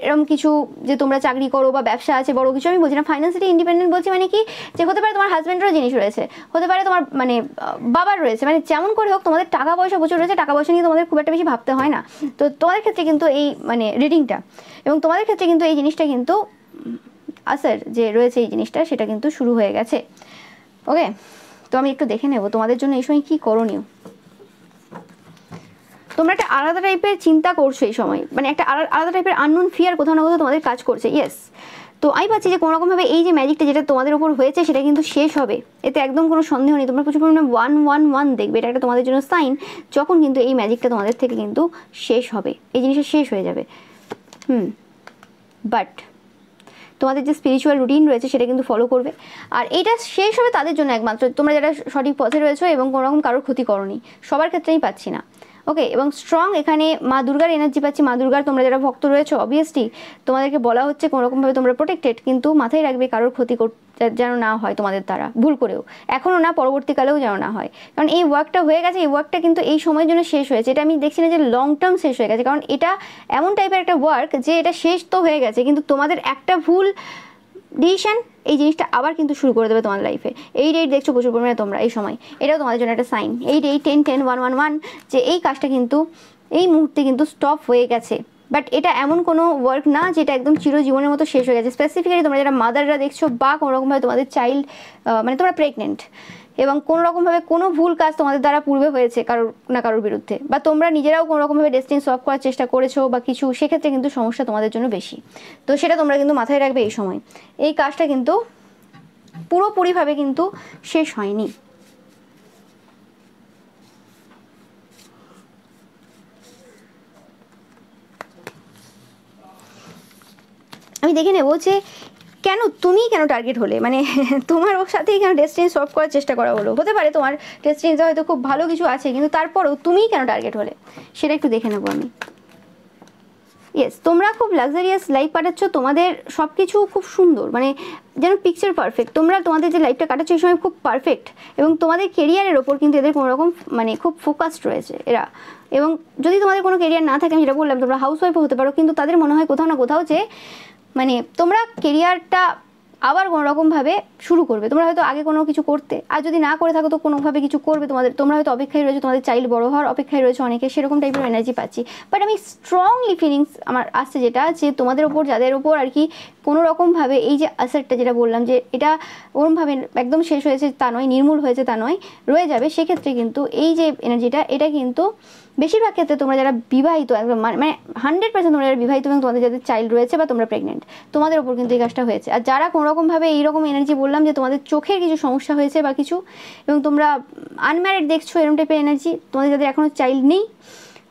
এরকম কিছু যে তোমরা চাকরি করো বা ব্যবসা আছে বড় কিছু, আমি বলছি না। ফাইন্যান্সিয়ালি ইন্ডিপেন্ডেন্ট বলছি মানে কি, যে হতে পারে তোমার হাজব্যান্ডেরও জিনিস রয়েছে, হতে পারে তোমার মানে বাবার রয়েছে, মানে যেমন করে হোক তোমাদের টাকা পয়সা প্রচুর রয়েছে, টাকা পয়সা নিয়ে তোমাদের খুব একটা বেশি ভাবতে হয় না। তো তোমাদের ক্ষেত্রে কিন্তু এই মানে রিডিংটা, এবং তোমাদের ক্ষেত্রে কিন্তু এই জিনিসটা কিন্তু আসার যে রয়েছে এই জিনিসটা, সেটা কিন্তু শুরু হয়ে গেছে। ওকে, তো আমি একটু দেখে নেব তোমাদের জন্য এই সময় কী করণীয়। তোমরা একটা আলাদা টাইপের চিন্তা করছো এই সময়, মানে একটা আলাদা টাইপের আননোন ফিয়ার কোথাও না কোথাও তোমাদের কাজ করছে। ইয়েস, তো আমি পাচ্ছি যে কোনোরকমভাবে এই যে ম্যাজিকটা যেটা তোমাদের উপর হয়েছে, সেটা কিন্তু শেষ হবে, এতে একদম কোনো সন্দেহ নেই। তোমরা প্রচুর পরিমাণে 111 দেখবে, এটা একটা তোমাদের জন্য সাইন, যখন কিন্তু এই ম্যাজিকটা তোমাদের থেকে কিন্তু শেষ হবে, এই জিনিসটা শেষ হয়ে যাবে। বাট তোমাদের যে স্পিরিচুয়াল রুটিন রয়েছে সেটা কিন্তু ফলো করবে, আর এটা শেষ হবে তাদের জন্য একমাত্র, তোমরা যারা সঠিক পথে রয়েছো এবং কোনোরকম কারোর ক্ষতি করোনি, সবার ক্ষেত্রেই পাচ্ছি না। ওকে, এবং স্ট্রং এখানে মা দুর্গার এনার্জি পাচ্ছি। মা দুর্গার তোমরা যারা ভক্ত রয়েছো, অবভিয়াসলি তোমাদেরকে বলা হচ্ছে কোনোরকমভাবে তোমরা প্রোটেক্টেড, কিন্তু মাথায় রাখবে কারোর ক্ষতি যেন না হয় তোমাদের দ্বারা, ভুল করেও, এখনও না, পরবর্তীকালেও যেন না হয়। কারণ এই ওয়ার্কটা হয়ে গেছে, এই ওয়ার্কটা কিন্তু এই সময়ের জন্য শেষ হয়েছে। এটা আমি দেখছি না যে লং টার্ম শেষ হয়ে গেছে, কারণ এটা এমন টাইপের একটা ওয়ার্ক যে এটা শেষ তো হয়ে গেছে, কিন্তু তোমাদের একটা ভুল ডিসিশন এই জিনিসটা আবার কিন্তু শুরু করে দেবে তোমার লাইফে। 8 দেখছো প্রচুর পরিমাণে তোমরা এই সময়, এটাও তোমাদের জন্য একটা সাইন। 8 10 10 1 1 1, যে এই কাজটা কিন্তু এই মুহূর্তে কিন্তু স্টপ হয়ে গেছে। বাট এটা এমন কোনো ওয়ার্ক না যেটা একদম চিরজীবনের মতো শেষ হয়ে গেছে। স্পেসিফিক্যালি তোমরা যারা মাদাররা দেখছো, বা কোনোরকমভাবে তোমাদের চাইল্ড মানে তোমরা প্রেগনেন্ট, এবং কোনোরকমভাবে কোনো ভুল কাজ তোমাদের দ্বারা পূর্বে হয়েছে কারোর না কারোর বিরুদ্ধে, বা তোমরা নিজেরাও কোনোরকমভাবে ডেস্টিনি সলভ করার চেষ্টা করেছো বা কিছু, সেক্ষেত্রে কিন্তু সমস্যা তোমাদের জন্য বেশি। তো সেটা তোমরা কিন্তু মাথায় রাখবে এই সময়। এই কাজটা কিন্তু পুরোপুরিভাবে কিন্তু শেষ হয়নি। আমি দেখে নেবো যে কেন তুমি কেন টার্গেট হলে, মানে তোমার ওর সাথেই কেন ডেস্টিনি সলভ করার চেষ্টা করা হলো। হতে পারে তোমার ডেস্টিনিতে হয়তো খুব ভালো কিছু আছে, কিন্তু তারপরেও তুমিই কেন টার্গেট হলে, সেটা একটু দেখে নেবো আমি। ইয়েস, তোমরা খুব লাক্সারিয়াস লাইফ কাটাচ্ছ, তোমাদের সব কিছু খুব সুন্দর, মানে যেন পিকচার পারফেক্ট। তোমরা তোমাদের যে লাইফটা কাটাচ্ছ এই সময় খুব পারফেক্ট, এবং তোমাদের কেরিয়ারের ওপর কিন্তু এদের কোনোরকম মানে খুব ফোকাসড রয়েছে এরা। এবং যদি তোমাদের কোনো কেরিয়ার না থাকে, আমি যেটা বললাম, তোমরা হাউস ওয়াইফও হতে পারো, কিন্তু তাদের মনে হয় কোথাও না কোথাও যে মানে তোমরা কেরিয়ারটা আবার কোনো রকমভাবে শুরু করবে। তোমরা হয়তো আগে কোনো কিছু করতে, আর যদি না করে থাকো তো কোনোভাবে কিছু করবে। তোমরা হয়তো অপেক্ষায় রয়েছে, তোমাদের চাইল্ড বড় হওয়ার অপেক্ষায় রয়েছে অনেকে, সেরকম টাইপের এনার্জি পাচ্ছি। বাট আমি স্ট্রংলি ফিলিংস আমার আসছে যেটা, যে তোমাদের ওপর, যাদের ওপর আর কি কোনো রকমভাবে এই যে অ্যাসেটটা যেটা বললাম যে এটা ওরমভাবে একদম শেষ হয়েছে তা নয়, নির্মূল হয়েছে তা নয়, রয়ে যাবে, সেক্ষেত্রে কিন্তু এই যে এনার্জিটা, এটা কিন্তু বেশিরভাগ ক্ষেত্রে তোমরা যারা বিবাহিত, একদম মানে 100% তোমরা যারা বিবাহিত এবং তোমাদের যাদের চাইল্ড রয়েছে বা তোমরা প্রেগনেন্ট, তোমাদের ওপর কিন্তু এই কাজটা হয়েছে। আর যারা কোনোরকমভাবে এইরকম এনার্জি বললাম যে তোমাদের চোখের কিছু সমস্যা হয়েছে বা কিছু, এবং তোমরা আনম্যারিড দেখছো এরকম টাইপের এনার্জি, তোমাদের যাদের এখনও চাইল্ড নেই,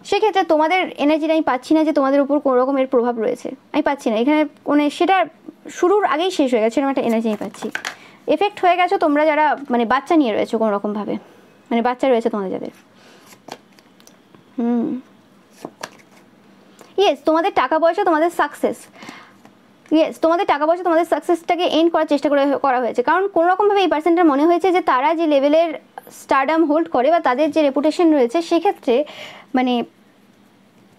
সেক্ষেত্রে তোমাদের এনার্জিটা আমি পাচ্ছি না যে তোমাদের উপর কোনো রকমের প্রভাব রয়েছে, আমি পাচ্ছি না এখানে। মানে সেটা শুরুর আগেই শেষ হয়ে গেছে এরকম একটা এনার্জি আমি পাচ্ছি। এফেক্ট হয়ে গেছো তোমরা যারা মানে বাচ্চা নিয়ে রয়েছে কোনো রকমভাবে, মানে বাচ্চা রয়েছে তোমাদের যাদের। ইয়েস, তোমাদের টাকা পয়সা, তোমাদের সাকসেস, ইয়েস তোমাদের টাকা পয়সা, তোমাদের সাকসেসটাকে এন্ড করার চেষ্টা করা হয়েছে। কারণ কোনো রকমভাবে এই পার্সনটার মনে হয়েছে যে তারা যে লেভেলের স্টারডাম হোল্ড করে বা তাদের যে রেপুটেশন রয়েছে, সেক্ষেত্রে মানে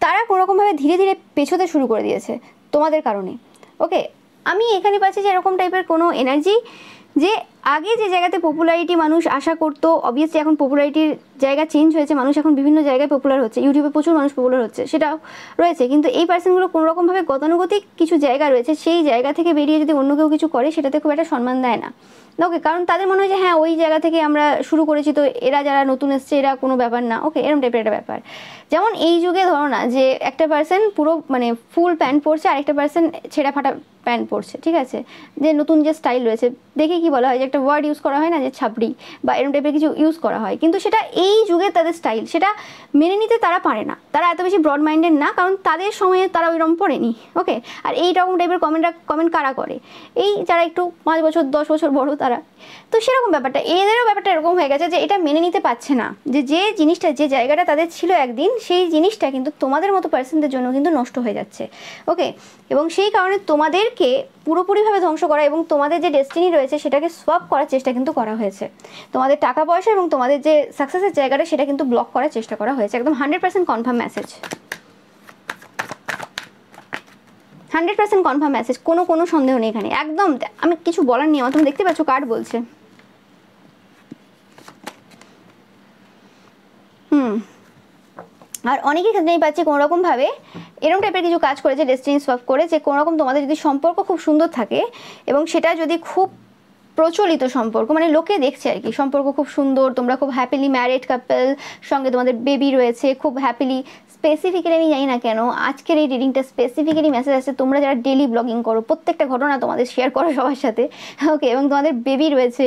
তারা কোনোরকমভাবে ধীরে ধীরে পেছোতে শুরু করে দিয়েছে তোমাদের কারণে। ওকে, আমি এখানে পাচ্ছি যে এরকম টাইপের কোনো এনার্জি, যে আগে যে জায়গাতে পপুলারিটি মানুষ আশা করতো, অবভিয়াসলি এখন পপুলারিটির জায়গা চেঞ্জ হয়েছে, মানুষ এখন বিভিন্ন জায়গায় পপুলার হচ্ছে, ইউটিউবে প্রচুর মানুষ পপুলার হচ্ছে, সেটাও রয়েছে। কিন্তু এই পার্সনগুলো কোনোরকমভাবে গতানুগতিক কিছু জায়গা রয়েছে, সেই জায়গা থেকে বেরিয়ে যদি অন্য কেউ কিছু করে সেটাতে খুব একটা সম্মান দেয় না। ওকে, কারণ তাদের মনে হয় যে হ্যাঁ ওই জায়গা থেকে আমরা শুরু করেছি, তো এরা যারা নতুন এসছে এরা কোনো ব্যাপার না। ওকে, এরকম টাইপের একটা ব্যাপার। যেমন এই যুগে ধরো না যে একটা পার্সন পুরো মানে ফুল প্যান্ট পরছে, আর একটা পার্সন ছেঁড়া ফাটা প্যান্ট পরছে, ঠিক আছে, যে নতুন যে স্টাইল রয়েছে, দেখে কি বলা হয় যে একটা ওয়ার্ড ইউজ করা হয় না যে ছাবড়ি বা এরকম টাইপের কিছু ইউজ করা হয়, কিন্তু সেটা এই যুগে তাদের স্টাইল, সেটা মেনে নিতে তারা পারে না, তারা এত বেশি ব্রড মাইন্ডেড না, কারণ তাদের সময়ে তারা ওইরকম পড়েনি। ওকে, আর এইরকম টাইপের কমেন্ট কারা করে? এই যারা একটু 5 বছর 10 বছর বড় তারা। তো সেরকম ব্যাপারটা এদেরও ব্যাপারটা এরকম হয়ে গেছে যে এটা মেনে নিতে পারছে না যে যে জিনিসটা, যে জায়গাটা তাদের ছিল একদিন, সেই জিনিসটা কিন্তু তোমাদের মতো পার্সনদের জন্য কিন্তু নষ্ট হয়ে যাচ্ছে। ওকে, এবং সেই কারণে তোমাদেরকে পুরোপুরিভাবে ধ্বংস করা এবং তোমাদের যে ডেস্টিনি রয়েছে সেটাকে সোয়াপ করার চেষ্টা কিন্তু করা হয়েছে। তোমাদের টাকা পয়সা এবং তোমাদের যে সাকসেসের জায়গাটা সেটা কিন্তু ব্লক করার চেষ্টা করা হয়েছে। একদম 100% কনফার্ম মেসেজ, 100% কনফার্ম মেসেজ, কোনো সন্দেহ নেই এখানে। একদম আমি কিছু বলার নেই আমার, তুমি দেখতে পাচ্ছ কার্ড বলছে। আর অনেকের ক্ষেত্রে আমি পাচ্ছি কোনোরকমভাবে এরকম টাইপের কিছু কাজ করেছে, ডেস্টিনি সোয়াপ করে, যে কোনোরকম তোমাদের যদি সম্পর্ক খুব সুন্দর থাকে এবং সেটা যদি খুব প্রচলিত সম্পর্ক, মানে লোকে দেখছে আর কি সম্পর্ক খুব সুন্দর, তোমরা খুব হ্যাপিলি ম্যারিড কাপল, সঙ্গে তোমাদের বেবি রয়েছে, খুব হ্যাপিলি। স্পেসিফিক্যালি আমি জানি না কেন আজকের এই রিডিংটা স্পেসিফিক্যালি মেসেজ আসছে তোমরা যারা ডেলি ব্লগিং করো, প্রত্যেকটা ঘটনা তোমাদের শেয়ার করো সবার সাথে। ওকে, এবং তোমাদের বেবি রয়েছে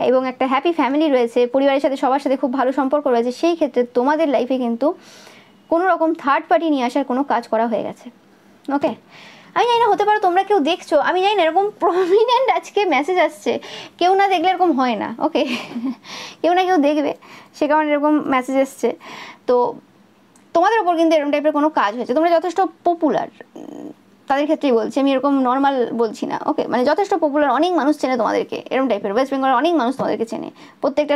এবং একটা হ্যাপি ফ্যামিলি রয়েছে, পরিবারের সাথে সবার সাথে খুব ভালো সম্পর্ক রয়েছে, সেই ক্ষেত্রে তোমাদের লাইফে কিন্তু কোনো রকম থার্ড পার্টি নিয়ে আসার কোনো কাজ করা হয়ে গেছে। ওকে, আমি জানি না, হতে পারো তোমরা কেউ দেখছো, আমি জানি না, এরকম প্রমিনেন্ট আজকে মেসেজ আসছে, কেউ না দেখলে এরকম হয় না। ওকে, কেউ না কেউ দেখবে, সে কারণে এরকম মেসেজ এসছে। তো তোমাদের ওপর কিন্তু এরকম টাইপের কোনো কাজ হয়েছে, তোমরা যথেষ্ট পপুলার, তাদের ক্ষেত্রেই বলছি আমি, এরকম নর্মাল বলছি না। ওকে, মানে যথেষ্ট পপুলার, অনেক মানুষ চেনে তোমাদেরকে এরকম টাইপের, ওয়েস্ট বেঙ্গলের অনেক মানুষ তোমাদেরকে চেনে, প্রত্যেকটা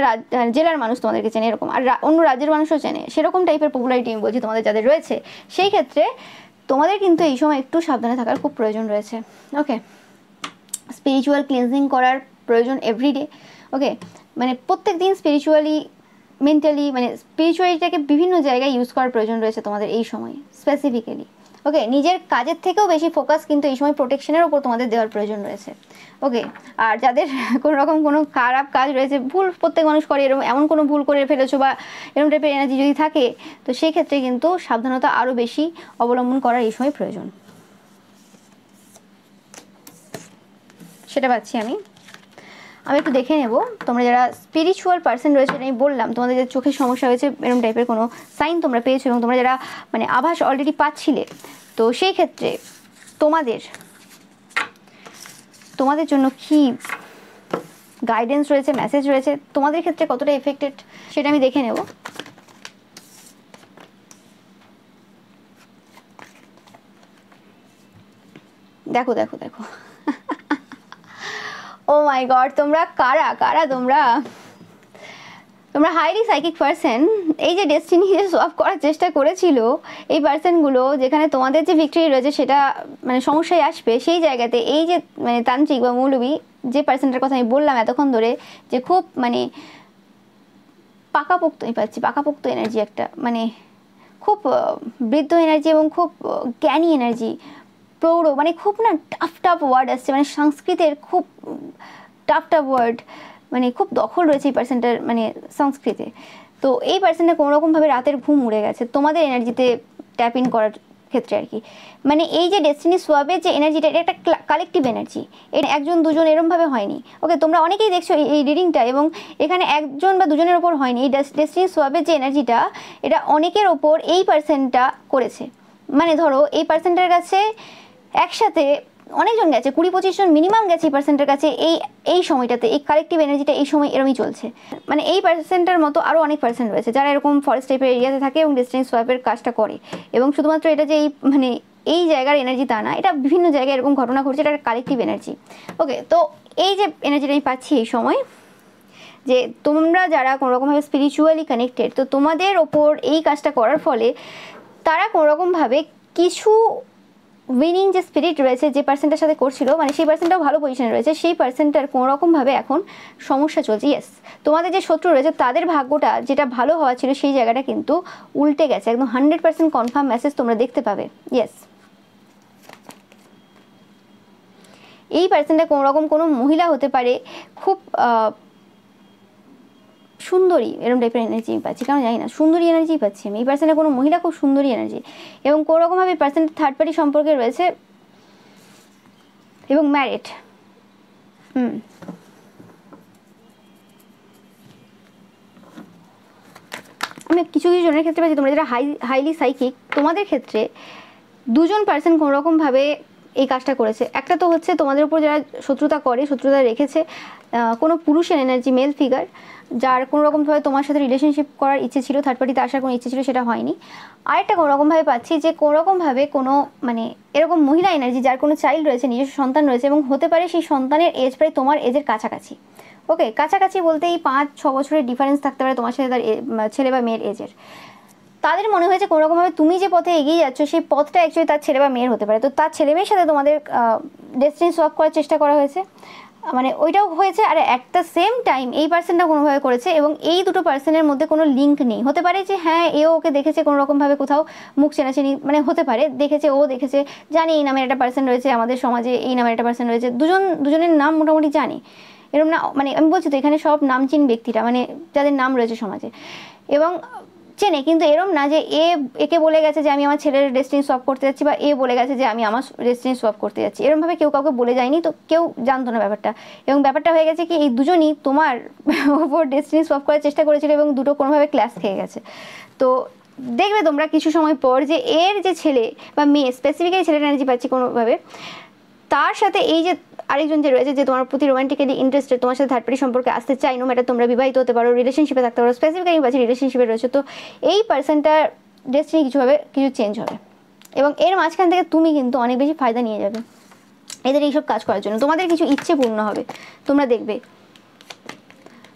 জেলার মানুষ তোমাদেরকে চেনে এরকম, আর অন্য রাজ্যের মানুষও চেনে, সেরকম টাইপের পপুলারিটি আমি বলছি তোমাদের যাদের রয়েছে। সেই ক্ষেত্রে তোমাদের কিন্তু এই সময় একটু সাবধানে থাকার খুব প্রয়োজন রয়েছে। ওকে, স্পিরিচুয়াল ক্লিনজিং করার প্রয়োজন এভরিডে। ওকে, মানে প্রত্যেক দিন স্পিরিচুয়ালি, মেন্টালি, মানে স্পিরিচুয়ালিটাকে বিভিন্ন জায়গায় ইউজ করার প্রয়োজন রয়েছে তোমাদের এই সময় স্পেসিফিক্যালি। ওকে, নিজের কাজের থেকেও বেশি ফোকাস কিন্তু এই সময় প্রোটেকশনের ওপর তোমাদের দেওয়ার প্রয়োজন রয়েছে। ওকে, আর যাদের কোনো রকম কোনো খারাপ কাজ রয়েছে, ভুল প্রত্যেক মানুষ করে, এরকম এমন কোনো ভুল করে ফেলেছো বা এরকম টাইপের এনার্জি যদি থাকে, তো সেই ক্ষেত্রে কিন্তু সাবধানতা আরও বেশি অবলম্বন করার এই সময় প্রয়োজন, সেটা পাচ্ছি আমি একটু দেখে নেব। তোমরা যারা স্পিরিচুয়াল পার্সন রয়েছে, আমি বললাম তোমাদের যে চোখের সমস্যা হয়েছে এরকম টাইপের কোনো সাইন তোমরা পেয়েছো, এবং তোমরা যারা মানে আভাস অলরেডি পাচ্ছিলে, তো সেই ক্ষেত্রে তোমাদের জন্য কি গাইডেন্স রয়েছে, মেসেজ রয়েছে, তোমাদের ক্ষেত্রে কতটা এফেক্টেড সেটা আমি দেখে নেব। দেখো দেখো দেখো, ও মাই গড, তোমরা কারা তোমরা হাইলি সাইকিক পার্সন। এই যে ডেস্টিনি যে সলভ করার চেষ্টা করেছিল এই পার্সনগুলো, যেখানে তোমাদের যে ভিক্টরি রয়েছে সেটা মানে সমস্যায় আসবে, সেই জায়গাতে এই যে মানে তান্ত্রিক বা মৌলবী যে পার্সনটার কথা আমি বললাম এতক্ষণ ধরে, যে খুব মানে পাকাপোক্ত, আমি পাচ্ছি পাকাপোক্ত এনার্জি একটা, মানে খুব বৃদ্ধ এনার্জি এবং খুব জ্ঞানী এনার্জি, প্রৌঢ়, মানে খুব না টাফ টাফ ওয়ার্ড আসছে, মানে সংস্কৃতের খুব টাফ টাফ ওয়ার্ড, মানে খুব দখল রয়েছে এই পার্সনটার মানে সংস্কৃতে। তো এই পার্সনটা কোনোরকমভাবে রাতের ঘুম উড়ে গেছে তোমাদের এনার্জিতে ট্যাপ ইন করার ক্ষেত্রে আর কি। মানে এই যে ডেস্টিনি সোয়াবের যে এনার্জিটা, এটা একটা কালেকটিভ এনার্জি, এটা একজন দুজন এরমভাবে হয়নি। ওকে, তোমরা অনেকেই দেখছো এই রিডিংটা, এবং এখানে একজন বা দুজনের ওপর হয়নি। এই ডেস্টিনি সোয়াবের যে এনার্জিটা, এটা অনেকের ওপর এই পার্সনটা করেছে। মানে ধরো এই পার্সনটার কাছে একসাথে অনেকজন গেছে, 20-25 জন মিনিমাম গেছে এই পার্সনটার কাছে এই সময়টাতে। এই কালেকটিভ এনার্জিটা এই সময় এরমই চলছে। মানে এই পার্সনটার মতো আরও অনেক পার্সন রয়েছে যারা এরকম ফরেস্ট টাইপের এরিয়াতে থাকে এবং ডেস্টিনি সোয়াপের কাজটা করে। এবং শুধুমাত্র এটা যে এই জায়গার এনার্জি তা না, এটা বিভিন্ন জায়গায় এরকম ঘটনা ঘটছে, এটা একটা কালেকটিভ এনার্জি। ওকে, তো এই যে এনার্জিটা আমি পাচ্ছি এই সময়, যে তোমরা যারা কোনোরকমভাবে স্পিরিচুয়ালি কানেক্টেড, তো তোমাদের ওপর এই কাজটা করার ফলে তারা কোনোরকমভাবে কিছু উইনিং যে স্পিরিট রয়েছে যে পার্সনটার সাথে করছিল, মানে সেই পার্সনটাও ভালো পজিশনে রয়েছে, সেই পার্সনটার কোনোরকমভাবে এখন সমস্যা চলছে। ইয়েস, তোমাদের যে শত্রু রয়েছে তাদের ভাগ্যটা যেটা ভালো হওয়া ছিল সেই জায়গাটা কিন্তু উল্টে গেছে, একদম 100% কনফার্ম মেসেজ তোমরা দেখতে পাবে। ইয়েস, এই পার্সনটা কোনোরকম কোনো মহিলা হতে পারে, খুব সুন্দরী, এরকম টাইপের এনার্জি পাচ্ছি, কারণ জানি না, সুন্দরী এনার্জি পাচ্ছি আমি। এই পার্সনের কোনো মহিলা খুব সুন্দরী এনার্জি, এবং কোনোরকমভাবে পার্সনটা থার্ড পার্টি সম্পর্কে রয়েছে এবং ম্যারিড। আমি কিছু কিছু জনের ক্ষেত্রে পাচ্ছি, তোমরা যারা হাইলি সাইকিক, তোমাদের ক্ষেত্রে দুজন পার্সন কোনোরকমভাবে এই কাজটা করেছে। একটা তো হচ্ছে তোমাদের উপর যারা শত্রুতা করে, শত্রুতা রেখেছে, কোনো পুরুষের এনার্জি, মেল ফিগার, যার কোনোরকমভাবে তোমার সাথে রিলেশনশিপ করার ইচ্ছে ছিল, থার্ড পার্টিতে আসার কোনো ইচ্ছে ছিল, সেটা হয়নি। আরেকটা কোনোরকমভাবে পাচ্ছি যে কোনোরকমভাবে কোনো মানে এরকম মহিলা এনার্জি যার কোনো চাইল্ড রয়েছে, নিজস্ব সন্তান রয়েছে, এবং হতে পারে সেই সন্তানের এজ প্রায় তোমার এজের কাছাকাছি। ওকে, কাছাকাছি বলতে এই 5-6 বছরের ডিফারেন্স থাকতে পারে তোমার সাথে তার ছেলে বা মেয়ের এজের। তাদের মনে হয়েছে কোনোরকমভাবে তুমি যে পথে এগিয়ে যাচ্ছ সেই পথটা অ্যাকচুয়ালি তার ছেলে বা মেয়ের হতে পারে। তো তার ছেলে মেয়ের সাথে তোমাদের ডেস্টিনি সোয়াপ করার চেষ্টা করা হয়েছে, মানে ওইটাও হয়েছে। আর অ্যাট দ্য সেম টাইম এই পার্সনটা কোনোভাবে করেছে, এবং এই দুটো পার্সনের মধ্যে কোনো লিঙ্ক নেই। হতে পারে যে হ্যাঁ, এও ওকে দেখেছে কোনোরকমভাবে কোথাও, মুখ চেনাচেনি মানে হতে পারে, দেখেছে, ও দেখেছে, জানি এই নামের একটা পার্সন রয়েছে আমাদের সমাজে, এই নামের একটা পার্সন রয়েছে, দুজনের নাম মোটামুটি জানি, এরকম না, মানে আমি বলছি তো এখানে সব নামচিন ব্যক্তিরা, মানে যাদের নাম রয়েছে সমাজে, এবং চেনে, কিন্তু এরম না যে একে বলে গেছে যে আমি আমার ছেলের ডেস্টিনি সোয়াপ করতে যাচ্ছি, বা এ বলে গেছে যে আমি আমার ডেস্টিনি সোয়াপ করতে যাচ্ছি। এরমভাবে কেউ কাউকে বলে যায়নি, তো কেউ জানতো না ব্যাপারটা। এবং ব্যাপারটা হয়ে গেছে কি, এই দুজনই তোমার ওপর ডেস্টিনি সোয়াপ করার চেষ্টা করেছিল, এবং দুটো কোনোভাবে ক্লাস খেয়ে গেছে। তো দেখবে তোমরা কিছু সময় পর যে এর যে ছেলে বা মেয়ে, স্পেসিফিক্যালি ছেলের এনার্জি পাচ্ছি কোনোভাবে, তার সাথে এই যে আরেকজন যে রয়েছে যে তোমার প্রতি রোমান্টিক্যালি ইন্টারেস্টেড, তোমার সাথে থার্ড পার্টি সম্পর্কে আসতে চাই, নো ম্যাটার তোমরা বিবাহিত হতে পারো, রিলেশনশিপে থাকতে পারো, স্পেসিফিক্যালি পাচ্ছি রিলেশনশিপে রয়েছে, তো এই পার্সনটার ডেস্টিনি কিছু চেঞ্জ হবে, এবং এর মাঝখান থেকে তুমি কিন্তু অনেক বেশি ফায়দা নিয়ে যাবে এদের এইসব কাজ করার জন্য। তোমাদের কিছু ইচ্ছে পূর্ণ হবে, তোমরা দেখবে।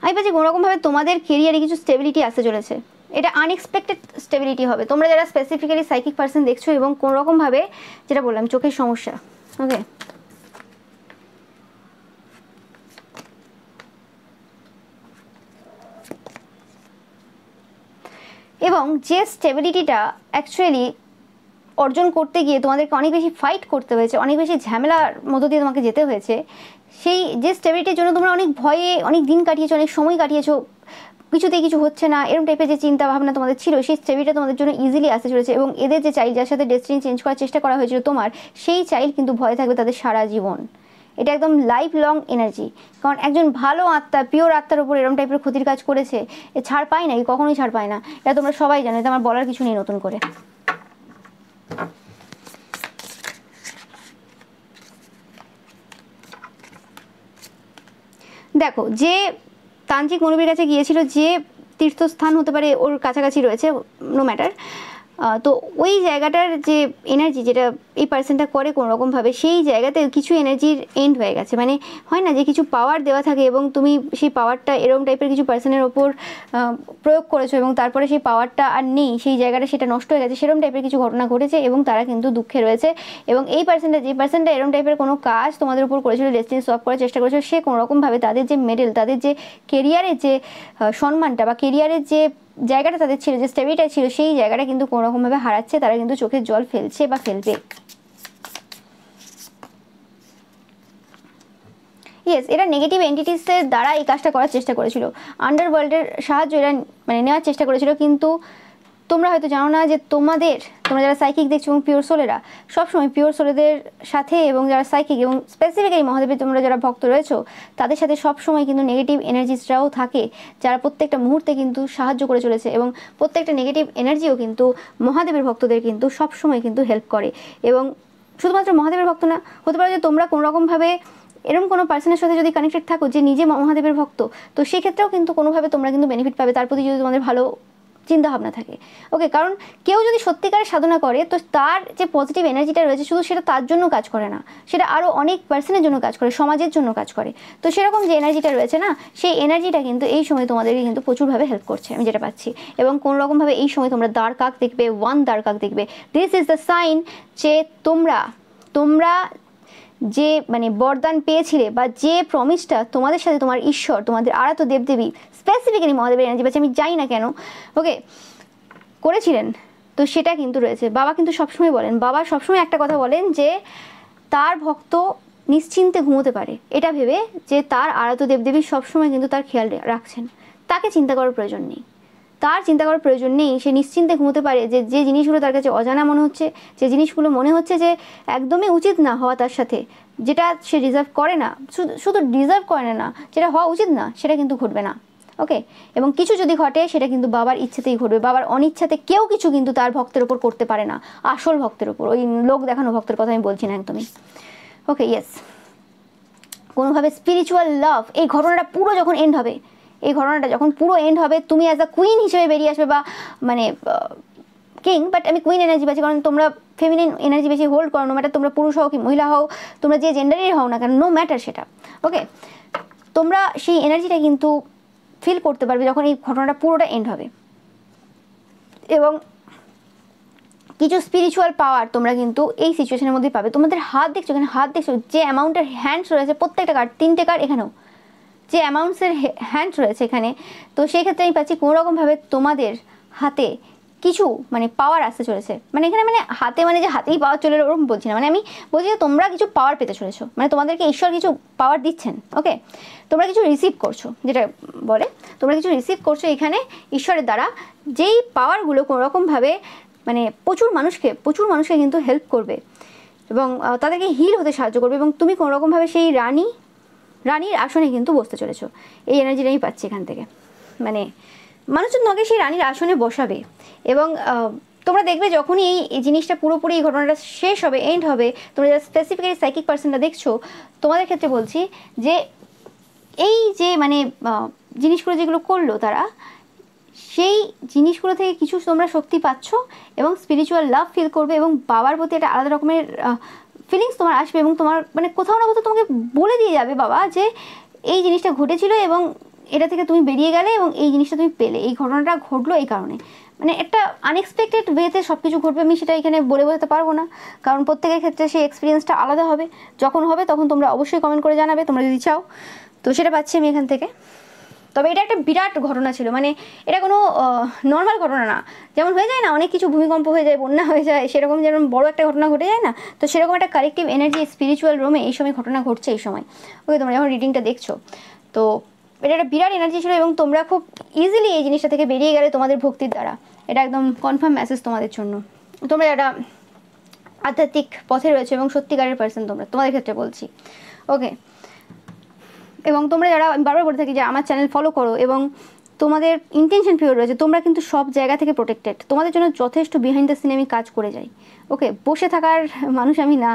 আমি পাচ্ছি কোনোরকমভাবে তোমাদের কেরিয়ারে কিছু স্টেবিলিটি আসতে চলেছে, এটা আনএক্সপেক্টেড স্টেবিলিটি হবে। তোমরা যারা স্পেসিফিক্যালি সাইকিক পার্সন দেখছো, এবং কোনোরকমভাবে যেটা বললাম চোখের সমস্যা, ওকে, এবং যে স্টেবিলিটিটা অ্যাকচুয়ালি অর্জন করতে গিয়ে তোমাদেরকে অনেক বেশি ফাইট করতে হয়েছে, অনেক বেশি ঝামেলার মধ্য দিয়ে তোমাকে যেতে হয়েছে, সেই যে স্টেবিলিটির জন্য তোমরা অনেক ভয়ে অনেক দিন কাটিয়েছো, অনেক সময় কাটিয়েছো, কিছুতেই কিছু হচ্ছে না, এরকম টাইপের যে চিন্তা ভাবনা তোমাদের ছিল, সেই স্টেবিলিটি তোমাদের জন্য ইজিলি আসতে চলেছে। এবং এদের যে চাইল্ড, যার সাথে ডেস্টিনি চেঞ্জ করার চেষ্টা করা হয়েছিল তোমার, সেই চাইল্ড কিন্তু ভয় থাকবে তাদের সারা জীবন। এটা একদম লাইফ লং এনার্জি, কারণ একজন ভালো আত্মা, পিওর আত্মার উপর এরকম টাইপের ক্ষতির কাজ করেছে, এ ছাড় পায় না, কখনোই ছাড় পায় না, এটা তোমরা সবাই জানো, এটা আমার বলার কিছু নেই নতুন করে। দেখো, যে তান্ত্রিক মনোবীর কাছে গিয়েছিল, যে তীর্থস্থান হতে পারে ওর কাছাকাছি রয়েছে, নো ম্যাটার, তো ওই জায়গাটার যে এনার্জি যেটা এই পার্সনটা করে কোনোরকমভাবে, সেই জায়গাতে কিছু এনার্জির এন্ড হয়ে গেছে। মানে হয় না যে কিছু পাওয়ার দেওয়া থাকে এবং তুমি সেই পাওয়ারটা এরকম টাইপের কিছু পার্সনের ওপর প্রয়োগ করেছো এবং তারপরে সেই পাওয়ারটা আর নেই, সেই জায়গাটা সেটা নষ্ট হয়ে গেছে, সেরকম টাইপের কিছু ঘটনা ঘটেছে এবং তারা কিন্তু দুঃখে রয়েছে। এবং এই পার্সনটা, যে পার্সনটা এরকম টাইপের কোনো কাজ তোমাদের উপর করেছিল, ডেস্টিনি সলভ করার চেষ্টা করেছিল, সে কোনোরকমভাবে তাদের যে মেডেল, তাদের যে কেরিয়ারের যে সম্মানটা বা কেরিয়ারের যে জায়গাটা তাদের ছিল, যে স্টেবিলিটি ছিল, সেই জায়গাটা কিন্তু কোনোরকমভাবে হারাচ্ছে। তারা কিন্তু চোখের জল ফেলছে বা ফেলবে। ইয়েস, এরা নেগেটিভ এন্টিটিসের দ্বারা এই কাজটা করার চেষ্টা করেছিল, আন্ডারওয়ার্ল্ডের সাহায্য এরা মানে নেওয়ার চেষ্টা করেছিল। কিন্তু তোমরা হয়তো জানো না যে তোমরা যারা সাইকিক দেখছো এবং পিওর সোলেরা, সবসময় পিওর সোলেদের সাথে এবং যারা সাইকিক এবং স্পেসিফিক্যালি মহাদেবের তোমরা যারা ভক্ত রয়েছো, তাদের সাথে সবসময় কিন্তু নেগেটিভ এনার্জিসরাও থাকে, যারা প্রত্যেকটা মুহূর্তে কিন্তু সাহায্য করে চলেছে। এবং প্রত্যেকটা নেগেটিভ এনার্জিও কিন্তু মহাদেবের ভক্তদের কিন্তু সবসময় কিন্তু হেল্প করে। এবং শুধুমাত্র মহাদেবের ভক্ত না, হতে পারে যে তোমরা কোনোরকমভাবে এরকম কোনো পার্সনের সাথে যদি কানেক্টেড থাকো যে নিজে মহাদেবের ভক্ত, তো সেক্ষেত্রেও কিন্তু কোনোভাবে তোমরা কিন্তু বেনিফিট পাবে, তার প্রতি যদি তোমাদের ভালো চিন্তা ভাবনা থাকে। ওকে, কারণ কেউ যদি সত্যিকারের সাধনা করে, তো তার যে পজিটিভ এনার্জিটা রয়েছে শুধু সেটা তার জন্য কাজ করে না, সেটা আরও অনেক পার্সনের জন্য কাজ করে, সমাজের জন্য কাজ করে। তো সেরকম যে এনার্জিটা রয়েছে না, সেই এনার্জিটা কিন্তু এই সময় তোমাদেরকে কিন্তু প্রচুরভাবে হেল্প করছে, আমি যেটা পাচ্ছি। এবং কোনোরকমভাবে এই সময় তোমরা দ্বার কাক দেখবে, দ্বার কাক দেখবে। দিস ইজ দ্য সাইন যে তোমরা যে মানে বরদান পেয়েছিলে বা যে প্রমিসটা তোমাদের সাথে তোমার ঈশ্বর, তোমাদের আরাধ্য দেবদেবী, স্পেসিফিক্যালি মহাদেবের এনার্জি পাচ্ছে, আমি জানি না কেন, ওকে, করেছিলেন, তো সেটা কিন্তু রয়েছে। বাবা কিন্তু সবসময় বলেন, বাবা সবসময় একটা কথা বলেন যে তার ভক্ত নিশ্চিন্তে ঘুমোতে পারে, এটা ভেবে যে তার আরাধ্য দেবদেবী সবসময় কিন্তু তার খেয়াল রাখছেন, তাকে চিন্তা করার প্রয়োজন নেই, তার চিন্তা করার প্রয়োজন নেই। সে নিশ্চিন্তে ঘুমোতে পারে যে যে জিনিসগুলো তার কাছে অজানা মনে হচ্ছে, যে জিনিসগুলো মনে হচ্ছে যে একদমই উচিত না হওয়া তার সাথে, যেটা সে ডিজার্ভ করে না, শুধু ডিজার্ভ করে না, যেটা হওয়া উচিত না, সেটা কিন্তু ঘটবে না। ওকে, এবং কিছু যদি ঘটে সেটা কিন্তু বাবার ইচ্ছেতেই ঘটবে, বাবার অনিচ্ছাতে কেউ কিছু কিন্তু তার ভক্তের ওপর করতে পারে না, আসল ভক্তের ওপর, ওই লোক দেখানো ভক্তের কথা আমি বলছি না একদমই। ওকে, ইয়েস, কোনোভাবে স্পিরিচুয়াল লাভ, এই ঘটনাটা পুরো যখন এন্ড হবে, এই ঘটনাটা যখন পুরো এন্ড হবে, তুমি অ্যাজ আ কুইন হিসেবে বেরিয়ে আসবে, বা মানে কিং, বাট আমি কুইন এনার্জি পাচ্ছি, কারণ তোমরা ফেমিনিন এনার্জি বেশি হোল্ড করো, নো ম্যাটার তোমরা পুরুষ হও কি মহিলা হও, তোমরা যে জেন্ডারেরই হও না কেন, নো ম্যাটার সেটা। ওকে, তোমরা সেই এনার্জিটা কিন্তু ফিল করতে পারবে যখন এই ঘটনাটা পুরোটা এন্ড হবে। এবং কিছু স্পিরিচুয়াল পাওয়ার তোমরা কিন্তু এই সিচুয়েশনের মধ্যেই পাবে। তোমাদের হাত দেখছো, এখানে হাত দেখছো, যে অ্যামাউন্টের হ্যান্ডস রয়েছে, প্রত্যেকটা কার্ড, 3টে কার্ড এখানেও যে অ্যামাউন্টসের হ্যান্ডস রয়েছে এখানে, তো সেই ক্ষেত্রে আমি পাচ্ছি কোনোরকমভাবে তোমাদের হাতে কিছু মানে পাওয়ার আসতে চলেছে। মানে এখানে মানে হাতে, মানে যে হাতেই পাওয়ার চলে এলো ওরকম বলছি না, মানে আমি বলছি যে তোমরা কিছু পাওয়ার পেতে চলেছো, মানে তোমাদেরকে ঈশ্বর কিছু পাওয়ার দিচ্ছেন। ওকে, তোমরা কিছু রিসিভ করছো, যেটা বলে তোমরা কিছু রিসিভ করছো এখানে ঈশ্বরের দ্বারা, যেই পাওয়ারগুলো কোনোরকমভাবে মানে প্রচুর মানুষকে কিন্তু হেল্প করবে এবং তাদেরকে হিল হতে সাহায্য করবে। এবং তুমি কোনোরকমভাবে সেই রানীর আসনে কিন্তু বসতে চলেছো, এই এনার্জিটা আমি পাচ্ছি এখান থেকে। মানে মানুষজন নগে সেই রানীর আসনে বসাবে। এবং তোমরা দেখবে যখনই এই জিনিসটা পুরোপুরি, এই ঘটনাটা শেষ হবে, এন্ড হবে, তোমরা যারা স্পেসিফিক্যালি সাইকিক পার্সনটা দেখছো, তোমাদের ক্ষেত্রে বলছি যে এই যে মানে জিনিসগুলো যেগুলো করলো তারা, সেই জিনিসগুলো থেকে কিছু তোমরা শক্তি পাচ্ছ এবং স্পিরিচুয়াল লাভ ফিল করবে এবং বাবার প্রতি একটা আলাদা রকমের ফিলিংস তোমার আসবে। এবং তোমার মানে কোথাও না কোথাও তোমাকে বলে দিয়ে যাবে বাবা যে এই জিনিসটা ঘটেছিল এবং এটা থেকে তুমি বেরিয়ে গেলে এবং এই জিনিসটা তুমি পেলে, এই ঘটনাটা ঘটলো এই কারণে। মানে একটা আনএক্সপেক্টেড ওয়েতে সব কিছু ঘটবে, আমি সেটা এখানে বলে বোঝাতে পারবো না, কারণ প্রত্যেকের ক্ষেত্রে সেই এক্সপিরিয়েন্সটা আলাদা হবে। যখন হবে তখন তোমরা অবশ্যই কমেন্ট করে জানাবে তোমরা যদি চাও, তো সেটা পাচ্ছি আমি এখান থেকে। তবে এটা একটা বিরাট ঘটনা ছিল, মানে এটা কোনো নর্মাল ঘটনা না। যেমন হয়ে যায় না অনেক কিছু, ভূমিকম্প হয়ে যায়, বন্যা হয়ে যায়, সেরকম যেমন বড় একটা ঘটনা ঘটে যায় না, তো সেরকম একটা কালেকটিভ এনার্জি স্পিরিচুয়াল রুমে এই সময় ঘটনা ঘটছে এই সময়। ওকে, তোমরা যখন রিডিংটা দেখছো, তো এটা একটা বিরাট এনার্জি ছিল এবং তোমরা খুব ইজিলি এই জিনিসটা থেকে বেরিয়ে গেলে তোমাদের ভক্তির দ্বারা। এটা একদম কনফার্ম মেসেজ তোমাদের জন্য। তোমরা যারা আধ্যাত্মিক পথে রয়েছে এবং সত্যিকারের পার্সন তোমরা, তোমাদের ক্ষেত্রে বলছি। ওকে, এবং তোমরা যারা, আমি বারবার বলে থাকি যে আমার চ্যানেল ফলো করো এবং তোমাদের ইন্টেনশন পিওর রয়েছে, তোমরা কিন্তু সব জায়গা থেকে প্রোটেক্টেড। তোমাদের জন্য যথেষ্ট বিহাইন্ড দ্য সিনে আমি কাজ করে যাই। ওকে, বসে থাকার মানুষ আমি না,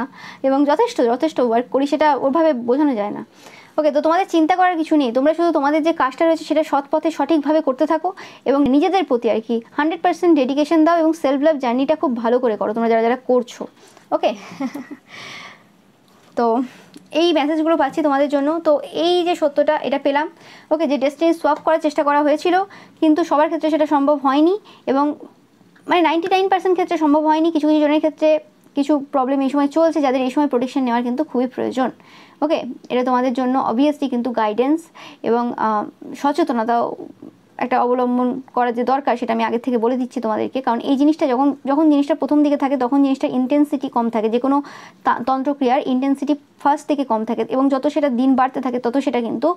এবং যথেষ্ট ওয়ার্ক করি, সেটা ওভাবে বোঝানো যায় না। ওকে, তো তোমাদের চিন্তা করার কিছু নেই, তোমরা শুধু তোমাদের যে কাজটা রয়েছে সেটা সৎ পথে সঠিকভাবে করতে থাকো, এবং নিজেদের প্রতি আর কি 100% ডেডিকেশন দাও, এবং সেলফ লাভ জার্নিটা খুব ভালো করে করো তোমরা যারা যারা করছো। ওকে তো এই মেসেজগুলো পাচ্ছি তোমাদের জন্য। তো এই যে সত্যটা এটা পেলাম। ওকে, যে ডেস্টিনি সোয়াপ করার চেষ্টা করা হয়েছিল কিন্তু সবার ক্ষেত্রে সেটা সম্ভব হয়নি, এবং মানে 99% ক্ষেত্রে সম্ভব হয়নি। কিছু কিছু জনের ক্ষেত্রে কিছু প্রবলেম এই সময় চলছে, যাদের এই সময় প্রোটেকশন নেওয়ার কিন্তু খুবই প্রয়োজন। ওকে, এটা তোমাদের জন্য অবভিয়াসলি কিন্তু গাইডেন্স এবং সচেতনতা একটা অবলম্বন করার যে দরকার সেটা আমি আগে থেকে বলে দিচ্ছি তোমাদেরকে। কারণ এই জিনিসটা যখন জিনিসটা প্রথম দিকে থাকে তখন জিনিসটার ইন্টেন্সিটি কম থাকে, যে কোনো তন্ত্রক্রিয়ার ইন্টেন্সিটি ফার্স্ট থেকে কম থাকে, এবং যত সেটা দিন বাড়তে থাকে তত সেটা কিন্তু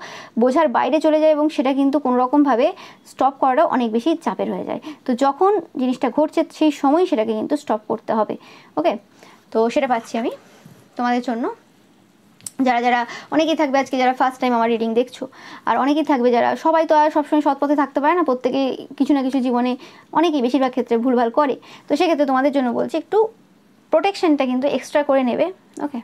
বোঝার বাইরে চলে যায়, এবং সেটা কিন্তু কোনোরকমভাবে স্টপ করাটাও অনেক বেশি চাপের হয়ে যায়। তো যখন জিনিসটা ঘটছে সেই সময় সেটাকে কিন্তু স্টপ করতে হবে। ওকে, তো সেটা পাচ্ছি আমি তোমাদের জন্য। যারা যারা অনেকেই থাকবে আজকে যারা ফার্স্ট টাইম আমার রিডিং দেখছো, আর অনেকেই থাকবে যারা, সবাই তো আর সবসময় সৎ পথে থাকতে পারে না, প্রত্যেকেই কিছু না কিছু জীবনে, অনেকেই বেশিরভাগ ক্ষেত্রে ভুলভাল করে। তো সেক্ষেত্রে তোমাদের জন্য বলছি একটু প্রোটেকশনটা কিন্তু এক্সট্রা করে নেবে। ওকে,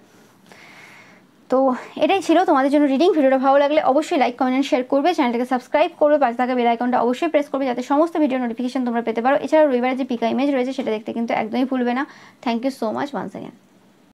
তো এটাই ছিল তোমাদের জন্য রিডিং। ভিডিওটা ভালো লাগলে অবশ্যই লাইক কমেন্ট শেয়ার করবে, চ্যানেলটাকে সাবস্ক্রাইব করবে, পাশে থাকা বেল আইকনটা অবশ্যই প্রেস করবে যাতে সমস্ত ভিডিও নোটিফিকেশন তোমরা পেতে পারো। এছাড়া রবিবারের যে পিকা ইমেজ রয়েছে সেটা দেখতে কিন্তু একদমই ভুলবে না। Thank you so much once again.